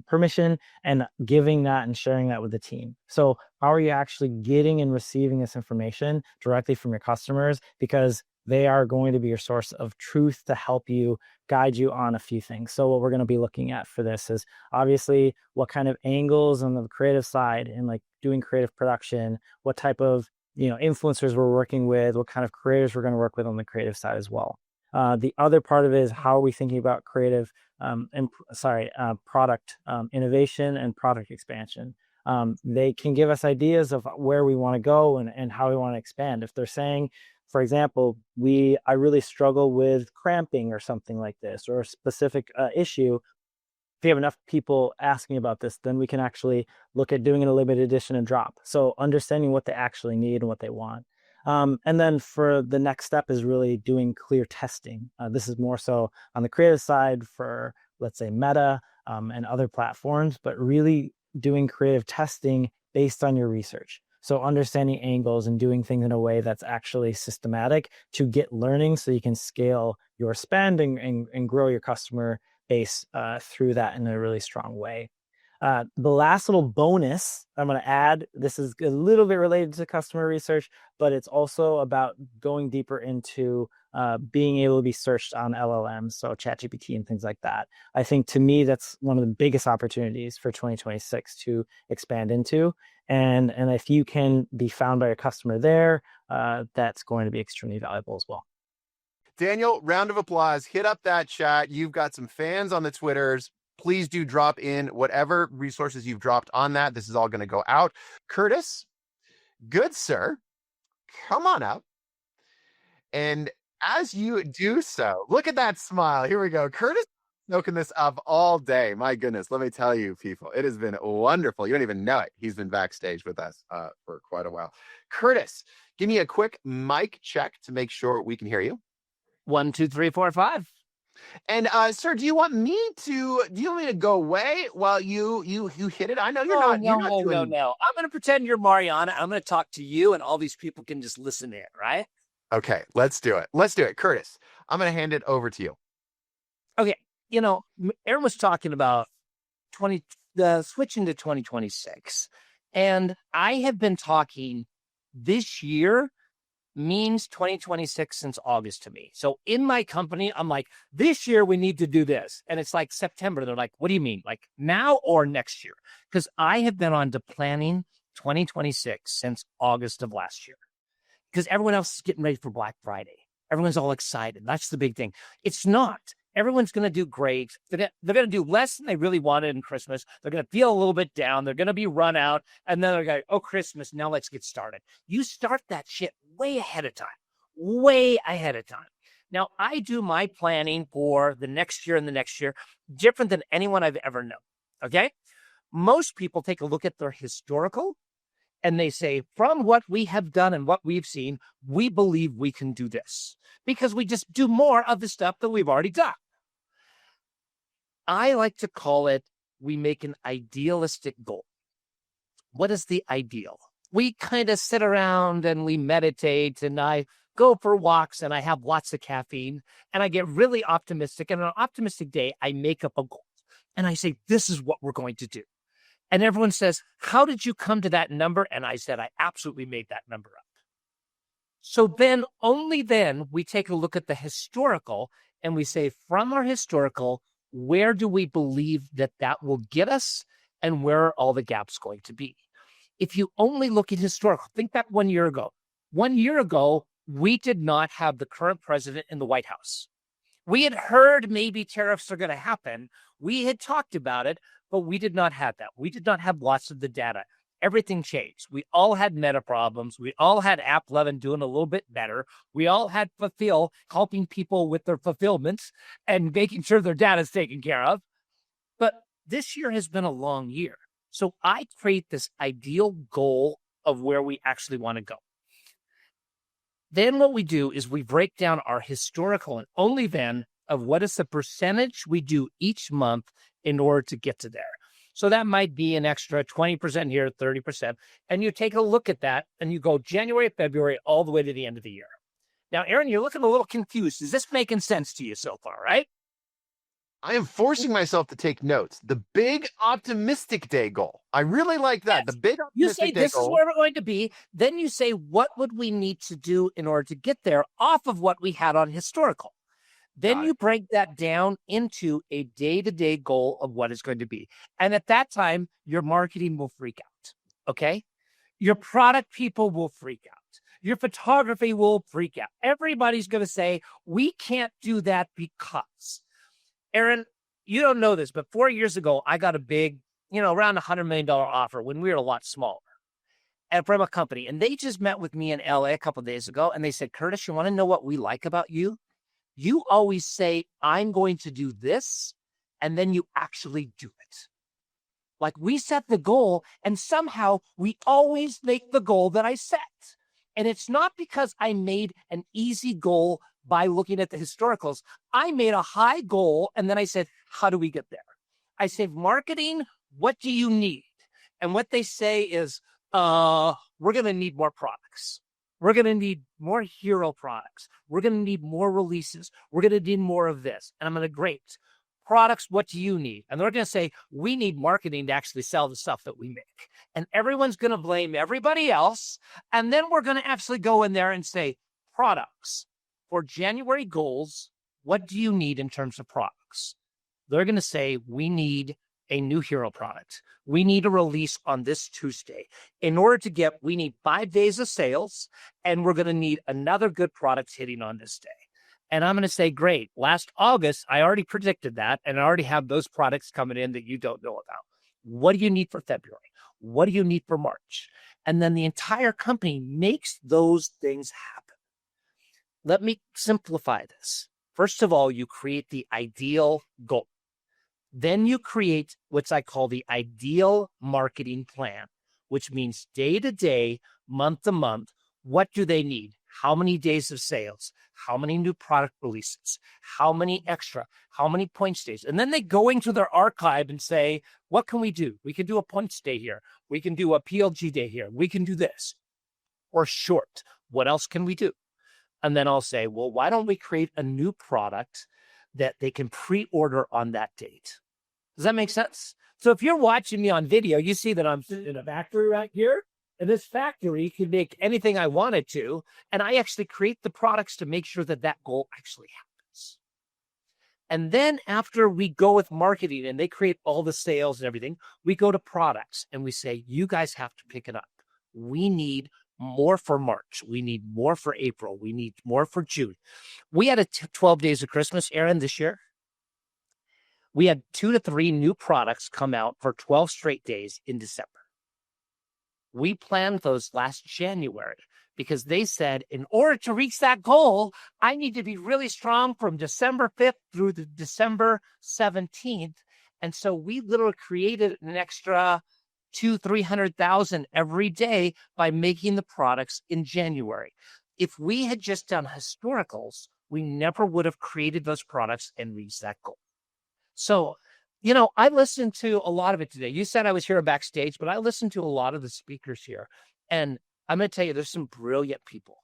permission, and giving that and sharing that with the team. So how are you actually getting and receiving this information directly from your customers? Because they are going to be your source of truth to help you, guide you on a few things. So what we're going to be looking at for this is obviously what kind of angles on the creative side and like doing creative production, what type of influencers we're working with, what kind of creators we're going to work with on the creative side as well. The other part of it is how are we thinking about creative product innovation and product expansion. They can give us ideas of where we want to go and how we want to expand. If they're saying, for example, I really struggle with cramping or something like this, or a specific issue, if you have enough people asking about this, then we can actually look at doing a limited edition and drop. So understanding what they actually need and what they want. And then for the next step is really doing clear testing. This is more so on the creative side for, let's say, Meta and other platforms, but really doing creative testing based on your research. So understanding angles and doing things in a way that's actually systematic to get learning so you can scale your spend and grow your customer base through that in a really strong way. The last little bonus I'm going to add, this is a little bit related to customer research, but it's also about going deeper into being able to be searched on LLMs, so ChatGPT and things like that. I think to me, that's one of the biggest opportunities for 2026 to expand into. And if you can be found by a customer there, that's going to be extremely valuable as well. Daniel, round of applause. Hit up that chat. You've got some fans on the Twitters. Please do drop in whatever resources you've dropped on that. This is all going to go out. Curtis, good sir, come on up. And as you do so, look at that smile. Here we go. Curtis smoking this up all day. My goodness, let me tell you, people, it has been wonderful. You don't even know it. He's been backstage with us for quite a while. Curtis, give me a quick mic check to make sure we can hear you. 1, 2, 3, 4, 5. And sir, do you want me to go away while you hit it? I know you're not. No. I'm going to pretend you're Mariana. I'm going to talk to you, and all these people can just listen in, right? Okay, let's do it. Curtis, I'm going to hand it over to you. Okay, Aaron was talking about switching to 2026, and I have been talking this year means 2026 since August to me. So in my company, I'm like, this year we need to do this. And it's like September. They're like, what do you mean? Like now or next year? Because I have been on to planning 2026 since August of last year. Because everyone else is getting ready for Black Friday. Everyone's all excited. That's the big thing. It's not. Everyone's going to do great. They're going to do less than they really wanted in Christmas. They're going to feel a little bit down. They're going to be run out. And then they're going, oh, Christmas, now let's get started. You start that shit way ahead of time. Now, I do my planning for the next year and the next year different than anyone I've ever known, okay? Most people take a look at their historical and they say, from what we have done and what we've seen, we believe we can do this because we just do more of the stuff that we've already done. I like to call it, we make an idealistic goal. What is the ideal? We kind of sit around and we meditate and I go for walks and I have lots of caffeine and I get really optimistic. And on an optimistic day, I make up a goal and I say, this is what we're going to do. And everyone says, how did you come to that number? And I said, I absolutely made that number up. So then, only then, we take a look at the historical and we say, from our historical, where do we believe that will get us and where are all the gaps going to be? If you only look at historical, think back 1 year ago. 1 year ago, we did not have the current president in the White House. We had heard maybe tariffs are going to happen. We had talked about it, but we did not have that. We did not have lots of the data. Everything changed. We all had meta problems. We all had App 11 doing a little bit better. We all had Fulfill helping people with their fulfillments and making sure their data is taken care of. But this year has been a long year. So I create this ideal goal of where we actually want to go. Then what we do is we break down our historical and only then of what is the percentage we do each month in order to get to there. So that might be an extra 20% here, 30%. And you take a look at that and you go January, February, all the way to the end of the year. Now, Aaron, you're looking a little confused. Is this making sense to you so far, right? I am forcing myself to take notes. The big optimistic day goal. I really like that. Yes. The big optimistic You say this is where we're going to be. Then you say, what would we need to do in order to get there off of what we had on historical? Then you break that down into a day-to-day goal of what it's going to be. And at that time, your marketing will freak out, okay? Your product people will freak out. Your photography will freak out. Everybody's going to say, we can't do that because. Aaron, you don't know this, but 4 years ago, I got a big, around $100 million offer when we were a lot smaller and from a company. And they just met with me in LA a couple of days ago. And they said, Curtis, you want to know what we like about you? You always say, I'm going to do this, and then you actually do it. Like we set the goal, and somehow we always make the goal that I set. And it's not because I made an easy goal by looking at the historicals. I made a high goal, and then I said, how do we get there? I said, marketing, what do you need? And what they say is, we're going to need more products. We're going to need more hero products. We're going to need more releases. We're going to need more of this. And I'm going to, great. products, what do you need? And they're going to say, we need marketing to actually sell the stuff that we make. And everyone's going to blame everybody else. And then we're going to actually go in there and say, products for January goals, what do you need in terms of products? They're going to say, we need a new hero product. We need a release on this Tuesday. In order to get, we need 5 days of sales, and we're going to need another good product hitting on this day. And I'm going to say, great. Last August, I already predicted that, and I already have those products coming in that you don't know about. What do you need for February? What do you need for March? And then the entire company makes those things happen. Let me simplify this. First of all, you create the ideal goal. Then you create what I call the ideal marketing plan, which means day to day, month to month, what do they need? How many days of sales? How many new product releases? How many extra? How many points days? And then they go into their archive and say, what can we do? We can do a points day here. We can do a PLG day here. We can do this. Or short. What else can we do? And then I'll say, well, why don't we create a new product that they can pre-order on that date? Does that make sense? So if you're watching me on video, you see that I'm sitting in a factory right here. And this factory can make anything I wanted to. And I actually create the products to make sure that that goal actually happens. And then after we go with marketing and they create all the sales and everything, we go to products and we say, you guys have to pick it up. We need more for March. We need more for April. We need more for June. We had 12 days of Christmas, Aaron, this year. We had 2 to 3 new products come out for 12 straight days in December. We planned those last January because they said, in order to reach that goal, I need to be really strong from December 5th through the December 17th. And so we literally created an extra 200,000-300,000 every day by making the products in January. If we had just done historicals, we never would have created those products and reached that goal. So, you know, I listened to a lot of it today. You said I was here backstage, but I listened to a lot of the speakers here. And I'm going to tell you, there's some brilliant people.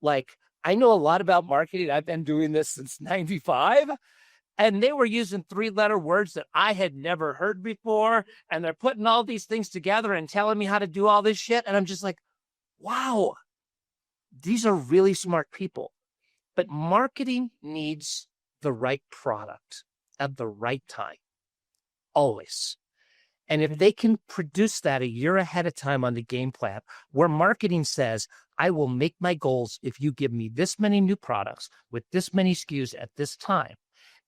Like, I know a lot about marketing. I've been doing this since 95. And they were using 3-letter words that I had never heard before. And they're putting all these things together and telling me how to do all this shit. And I'm just like, wow, these are really smart people. But marketing needs the right product at the right time, always. And if they can produce that a year ahead of time on the game plan, where marketing says, I will make my goals if you give me this many new products with this many SKUs at this time.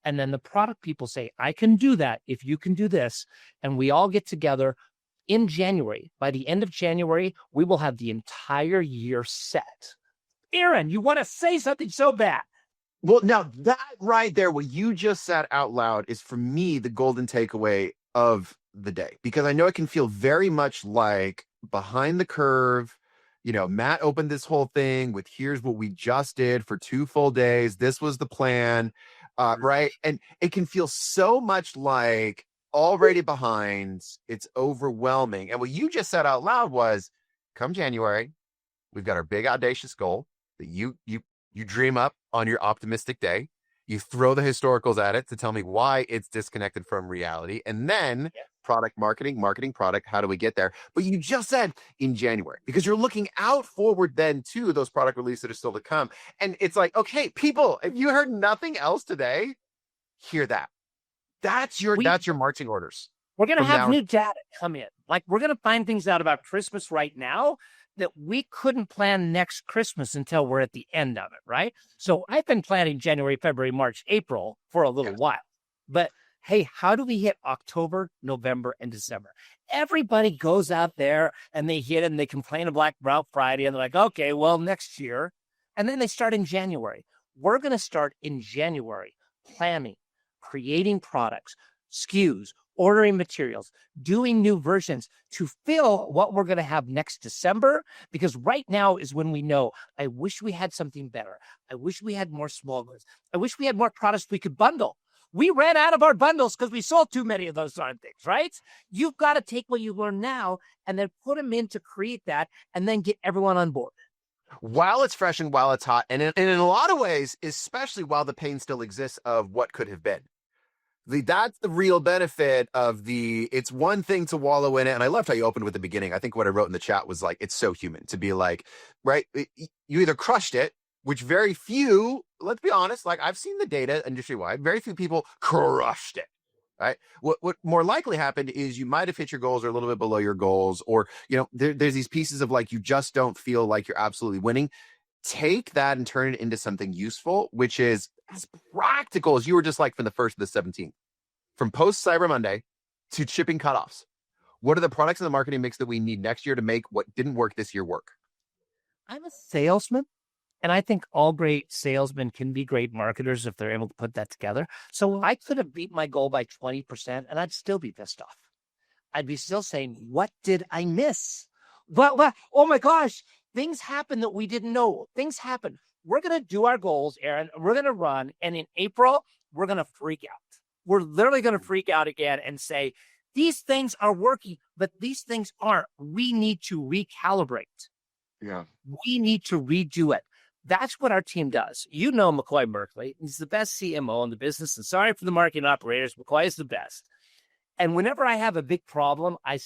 And then the product people say, I can do that if you can do this. And we all get together in January. By the end of January, we will have the entire year set. Aaron, you want to say something so bad. Well, now that right there, what you just said out loud is for me the golden takeaway of the day, because I know it can feel very much like behind the curve. You know, Matt opened this whole thing with here's what we just did for 2 full days. This was the plan, right? And it can feel so much like already behind. It's overwhelming. And what you just said out loud was, come January, we've got our big audacious goal that you dream up on your optimistic day. You throw the historicals at it to tell me why it's disconnected from reality. And then product marketing, product, how do we get there? But you just said in January, because you're looking out forward then to those product releases that are still to come. And it's like, okay, people, if you heard nothing else today, hear that. That's your marching orders. We're going to have new data come in. Like, we're going to find things out about Christmas right now that we couldn't plan next Christmas until we're at the end of it, right? So I've been planning January, February, March, April for a little while. But hey, how do we hit October, November, and December? Everybody goes out there and they hit it and they complain of Black Friday and they're like, okay, well, next year. And then they start in January. We're going to start in January planning, creating products, SKUs, ordering materials, doing new versions to fill what we're going to have next December, because right now is when we know, I wish we had something better. I wish we had more small goods. I wish we had more products we could bundle. We ran out of our bundles because we sold too many of those darn things, right? You've got to take what you learn now and then put them in to create that and then get everyone on board. While it's fresh and while it's hot, and in a lot of ways, especially while the pain still exists of what could have been. That's the real benefit of it's one thing to wallow in it. And I loved how you opened with the beginning. I think what I wrote in the chat was like, it's so human to be like, right. You either crushed it, which very few, let's be honest, like I've seen the data industry wide, very few people crushed it. Right. What more likely happened is you might have hit your goals or a little bit below your goals, or, there's these pieces of like, you just don't feel like you're absolutely winning. Take that and turn it into something useful, which is as practical as you were just like from the 1st to the 17th, from post Cyber Monday to shipping cutoffs. What are the products in the marketing mix that we need next year to make what didn't work this year work? I'm a salesman. And I think all great salesmen can be great marketers if they're able to put that together. So I could have beat my goal by 20% and I'd still be pissed off. I'd be still saying, what did I miss? But oh my gosh, things happen that we didn't know. Things happen. We're going to do our goals, Aaron. We're going to run. And in April, we're going to freak out. We're literally going to freak out again and say, these things are working, but these things aren't. We need to recalibrate. Yeah. We need to redo it. That's what our team does. You know McCoy Merkley. He's the best CMO in the business. And sorry for the marketing operators. McCoy is the best. And whenever I have a big problem, I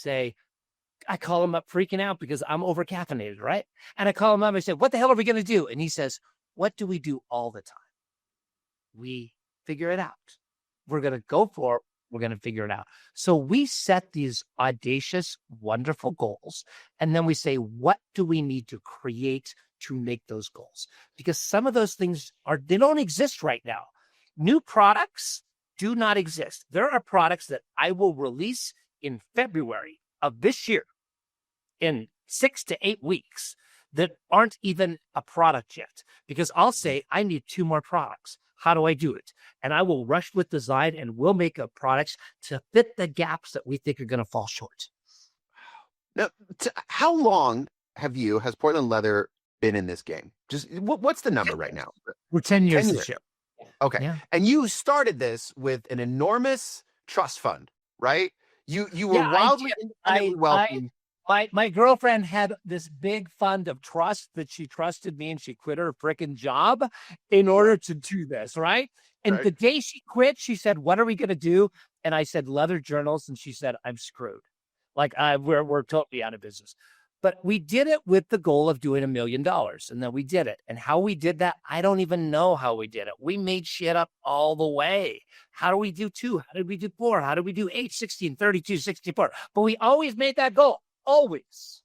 call him up freaking out because I'm over caffeinated, right? And I call him up and I say, what the hell are we going to do? And he says, what do we do all the time? We figure it out. We're going to go for it. We're going to figure it out. So we set these audacious, wonderful goals. And then we say, what do we need to create to make those goals? Because some of those things they don't exist right now. New products do not exist. There are products that I will release in February of this year, in 6 to 8 weeks, that aren't even a product yet. Because I'll say, I need 2 more products. How do I do it? And I will rush with design and we'll make a products to fit the gaps that we think are going to fall short. Now, how long has Portland Leather been in this game? Just what's the number right now? We're 10 years this year. Okay. Yeah. And you started this with an enormous trust fund, right? You were wildly independently wealthy. My girlfriend had this big fund of trust that she trusted me, and she quit her freaking job in order to do this, right? And the day she quit, she said, what are we going to do? And I said, leather journals. And she said, I'm screwed. Like we're totally out of business. But we did it with the goal of doing $1 million. And then we did it. And how we did that, I don't even know how we did it. We made shit up all the way. How do we do 2? How did we do 4? How did we do 8, 16, 32, 64? But we always made that goal. Always.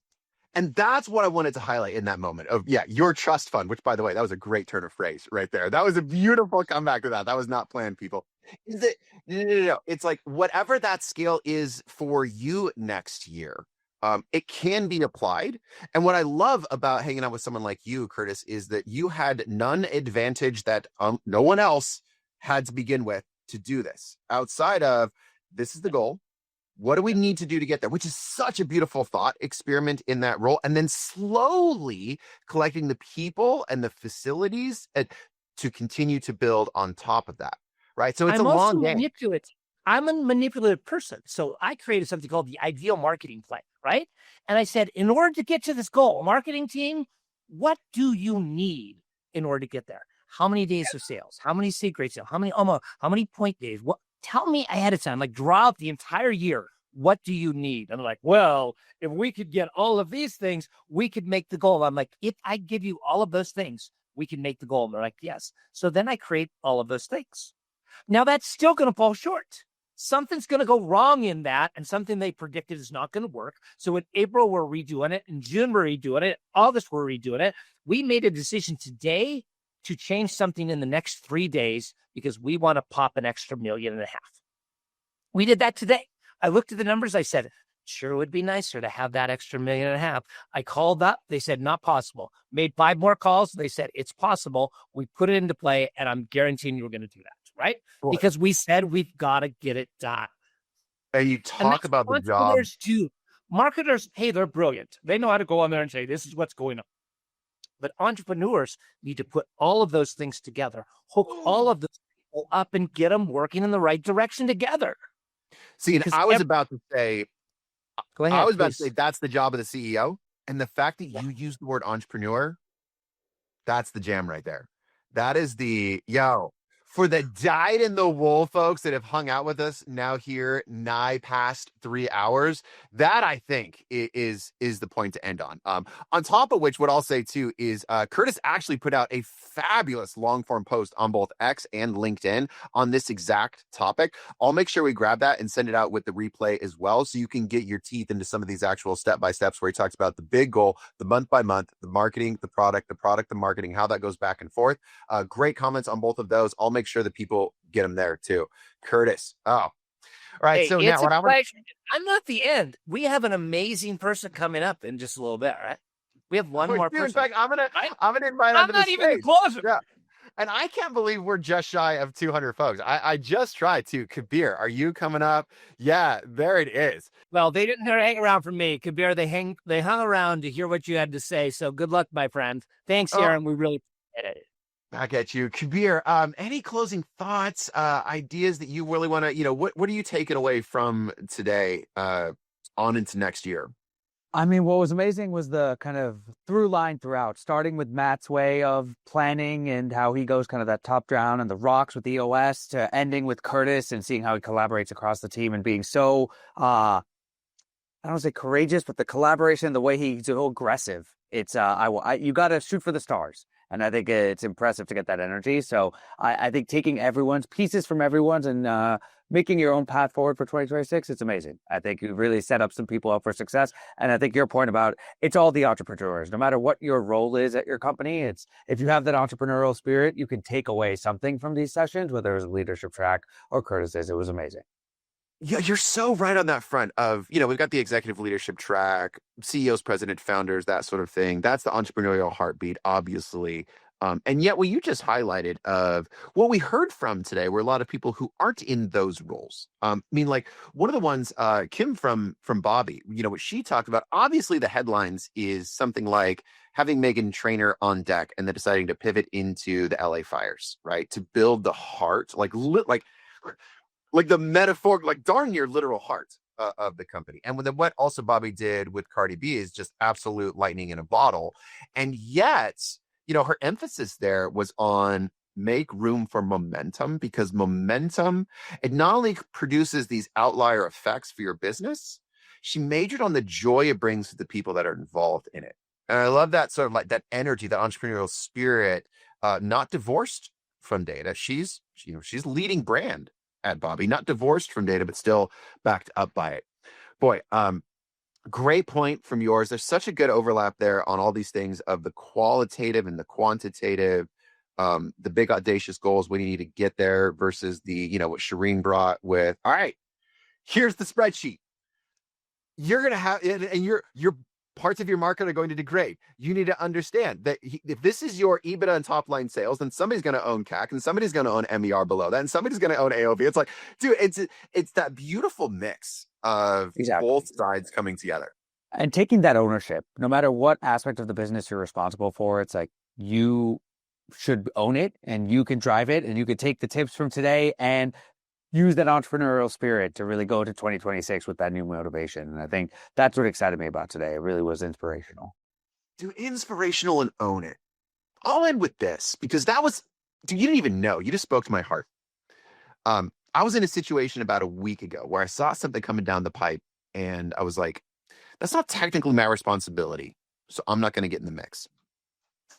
And that's what I wanted to highlight in that moment of, your trust fund, which, by the way, that was a great turn of phrase right there. That was a beautiful comeback to that. That was not planned, people. No. It's like whatever that scale is for you next year, it can be applied. And what I love about hanging out with someone like you, Curtis, is that you had none advantage that no one else had to begin with to do this outside of this is the goal. What do we need to do to get there? Which is such a beautiful thought experiment in that role. And then slowly collecting the people and the facilities to continue to build on top of that. Right. So it's a long game. I'm a manipulative person. So I created something called the ideal marketing plan. Right. And I said, in order to get to this goal, marketing team, what do you need in order to get there? How many days of sales? How many secret sales? How many point days? What? Tell me ahead of time, like draw out the entire year. What do you need? And I'm like, well, if we could get all of these things, we could make the goal. I'm like, if I give you all of those things, we can make the goal. And they're like, yes. So then I create all of those things. Now that's still going to fall short. Something's going to go wrong in that. And something they predicted is not going to work. So in April, we're redoing it. In June, we're redoing it. August, we're redoing it. We made a decision today to change something in the next 3 days because we want to pop an extra $1.5 million. We did that today. I looked at the numbers. I said, sure would be nicer to have that extra $1.5 million. I called up. They said, not possible. Made 5 more calls. They said, it's possible. We put it into play, and I'm guaranteeing you're going to do that, right? Boy. Because we said we've got to get it done. And you talk about the job. Marketers do. Marketers, hey, they're brilliant. They know how to go on there and say, this is what's going on. But entrepreneurs need to put all of those things together, hook all of those people up and get them working in the right direction together. See, and I was about to say, go ahead, I was about to say that's the job of the CEO. And the fact that you use the word entrepreneur, that's the jam right there. That is For the dyed in the wool folks that have hung out with us now here nigh past 3 hours, that I think is the point to end on. On top of which, what I'll say too is Curtis actually put out a fabulous long form post on both X and LinkedIn on this exact topic. I'll make sure we grab that and send it out with the replay as well, so you can get your teeth into some of these actual step-by-steps where he talks about the big goal, the month by month, the marketing, the product, the marketing, how that goes back and forth. Great comments on both of those. I'll make sure that people get them there too. Curtis. Oh, all right. Hey, So it's now a pleasure. I'm not the end. We have an amazing person coming up in just a little bit, right? We have one more person. In fact, I'm gonna invite. I'm not even the closer. Yeah. And I can't believe we're just shy of 200 folks. I just tried to. Kabir, are you coming up? Yeah, there it is. Well, they didn't hang around for me. Kabir, they hung around to hear what you had to say. So good luck, my friend. Thanks, Aaron. We really appreciate it. Back at you. Kabir, any closing thoughts, ideas that you really want to, what are you taking away from today on into next year? I mean, what was amazing was the kind of through line throughout, starting with Matt's way of planning and how he goes kind of that top down and the rocks with EOS, to ending with Curtis and seeing how he collaborates across the team and being so, I don't want to say courageous, but the collaboration, the way he's so aggressive. It's, you got to shoot for the stars. And I think it's impressive to get that energy. So I think taking everyone's pieces from everyone's and making your own path forward for 2026, it's amazing. I think you really set up some people up for success. And I think your point about it's all the entrepreneurs, no matter what your role is at your company, it's if you have that entrepreneurial spirit, you can take away something from these sessions, whether it was a leadership track or Curtis's. It was amazing. Yeah, you're so right on that front of, we've got the executive leadership track, CEOs, president, founders, that sort of thing. That's the entrepreneurial heartbeat, obviously. And yet what you just highlighted of what we heard from today were a lot of people who aren't in those roles. I mean, like one of the ones, Kim from Bobbie, what she talked about, obviously the headlines is something like having Meghan Trainor on deck and then deciding to pivot into the LA fires, right? To build the heart, like the metaphor, like darn near literal heart of the company. And what also Bobbie did with Cardi B is just absolute lightning in a bottle. And yet, her emphasis there was on make room for momentum, because momentum, it not only produces these outlier effects for your business, she majored on the joy it brings to the people that are involved in it. And I love that sort of like that energy, that entrepreneurial spirit, not divorced from data. She's leading brand at Bobbie, not divorced from data, but still backed up by it. Boy, great point from yours. There's such a good overlap there on all these things of the qualitative and the quantitative, the big audacious goals when you need to get there versus the, what Cherene brought with, all right, here's the spreadsheet. You're going to have, and your parts of your market are going to degrade. You need to understand that if this is your EBITDA and top line sales, then somebody's going to own CAC and somebody's going to own MER below that, and somebody's going to own AOV. It's like, dude, it's that beautiful mix of both sides coming together. And taking that ownership, no matter what aspect of the business you're responsible for, it's like you should own it and you can drive it and you can take the tips from today and use that entrepreneurial spirit to really go to 2026 with that new motivation. And I think that's what excited me about today. It really was inspirational. Dude, inspirational and own it. I'll end with this because that was, dude, you didn't even know. You just spoke to my heart. I was in a situation about a week ago where I saw something coming down the pipe and I was like, that's not technically my responsibility. So I'm not going to get in the mix.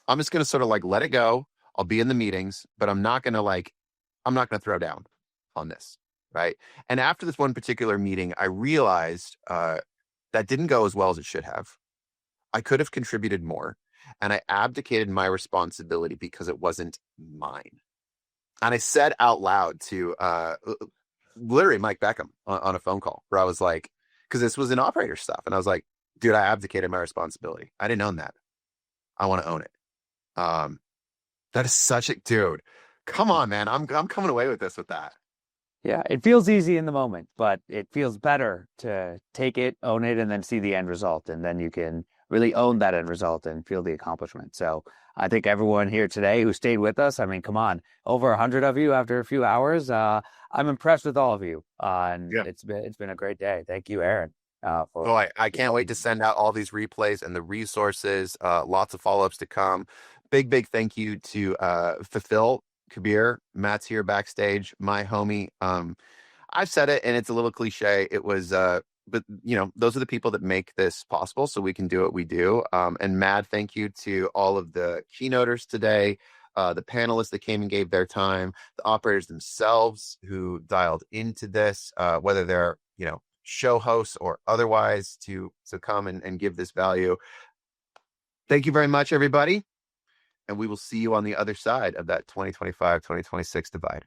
I'm just going to sort of like let it go. I'll be in the meetings, but I'm not going to throw down on this. Right. And after this one particular meeting, I realized that didn't go as well as it should have. I could have contributed more, and I abdicated my responsibility because it wasn't mine. And I said out loud to literally Mike Beckham on a phone call where I was like, because this was an operator stuff. And I was like, dude, I abdicated my responsibility. I didn't own that. I want to own it. That is such a, dude, come on, man. I'm coming away with that. Yeah, it feels easy in the moment, but it feels better to take it, own it, and then see the end result. And then you can really own that end result and feel the accomplishment. So I think everyone here today who stayed with us, I mean, come on, over 100 of you after a few hours. I'm impressed with all of you. And it's been a great day. Thank you, Aaron. I can't wait to send out all these replays and the resources, lots of follow-ups to come. Big thank you to Fulfill Kabir, Matt's here backstage, my homie. I've said it and it's a little cliche. It was, but those are the people that make this possible so we can do what we do. And mad thank you to all of the keynoters today, the panelists that came and gave their time, the operators themselves who dialed into this, whether they're, show hosts or otherwise to come and give this value. Thank you very much, everybody. And we will see you on the other side of that 2025-2026 divide.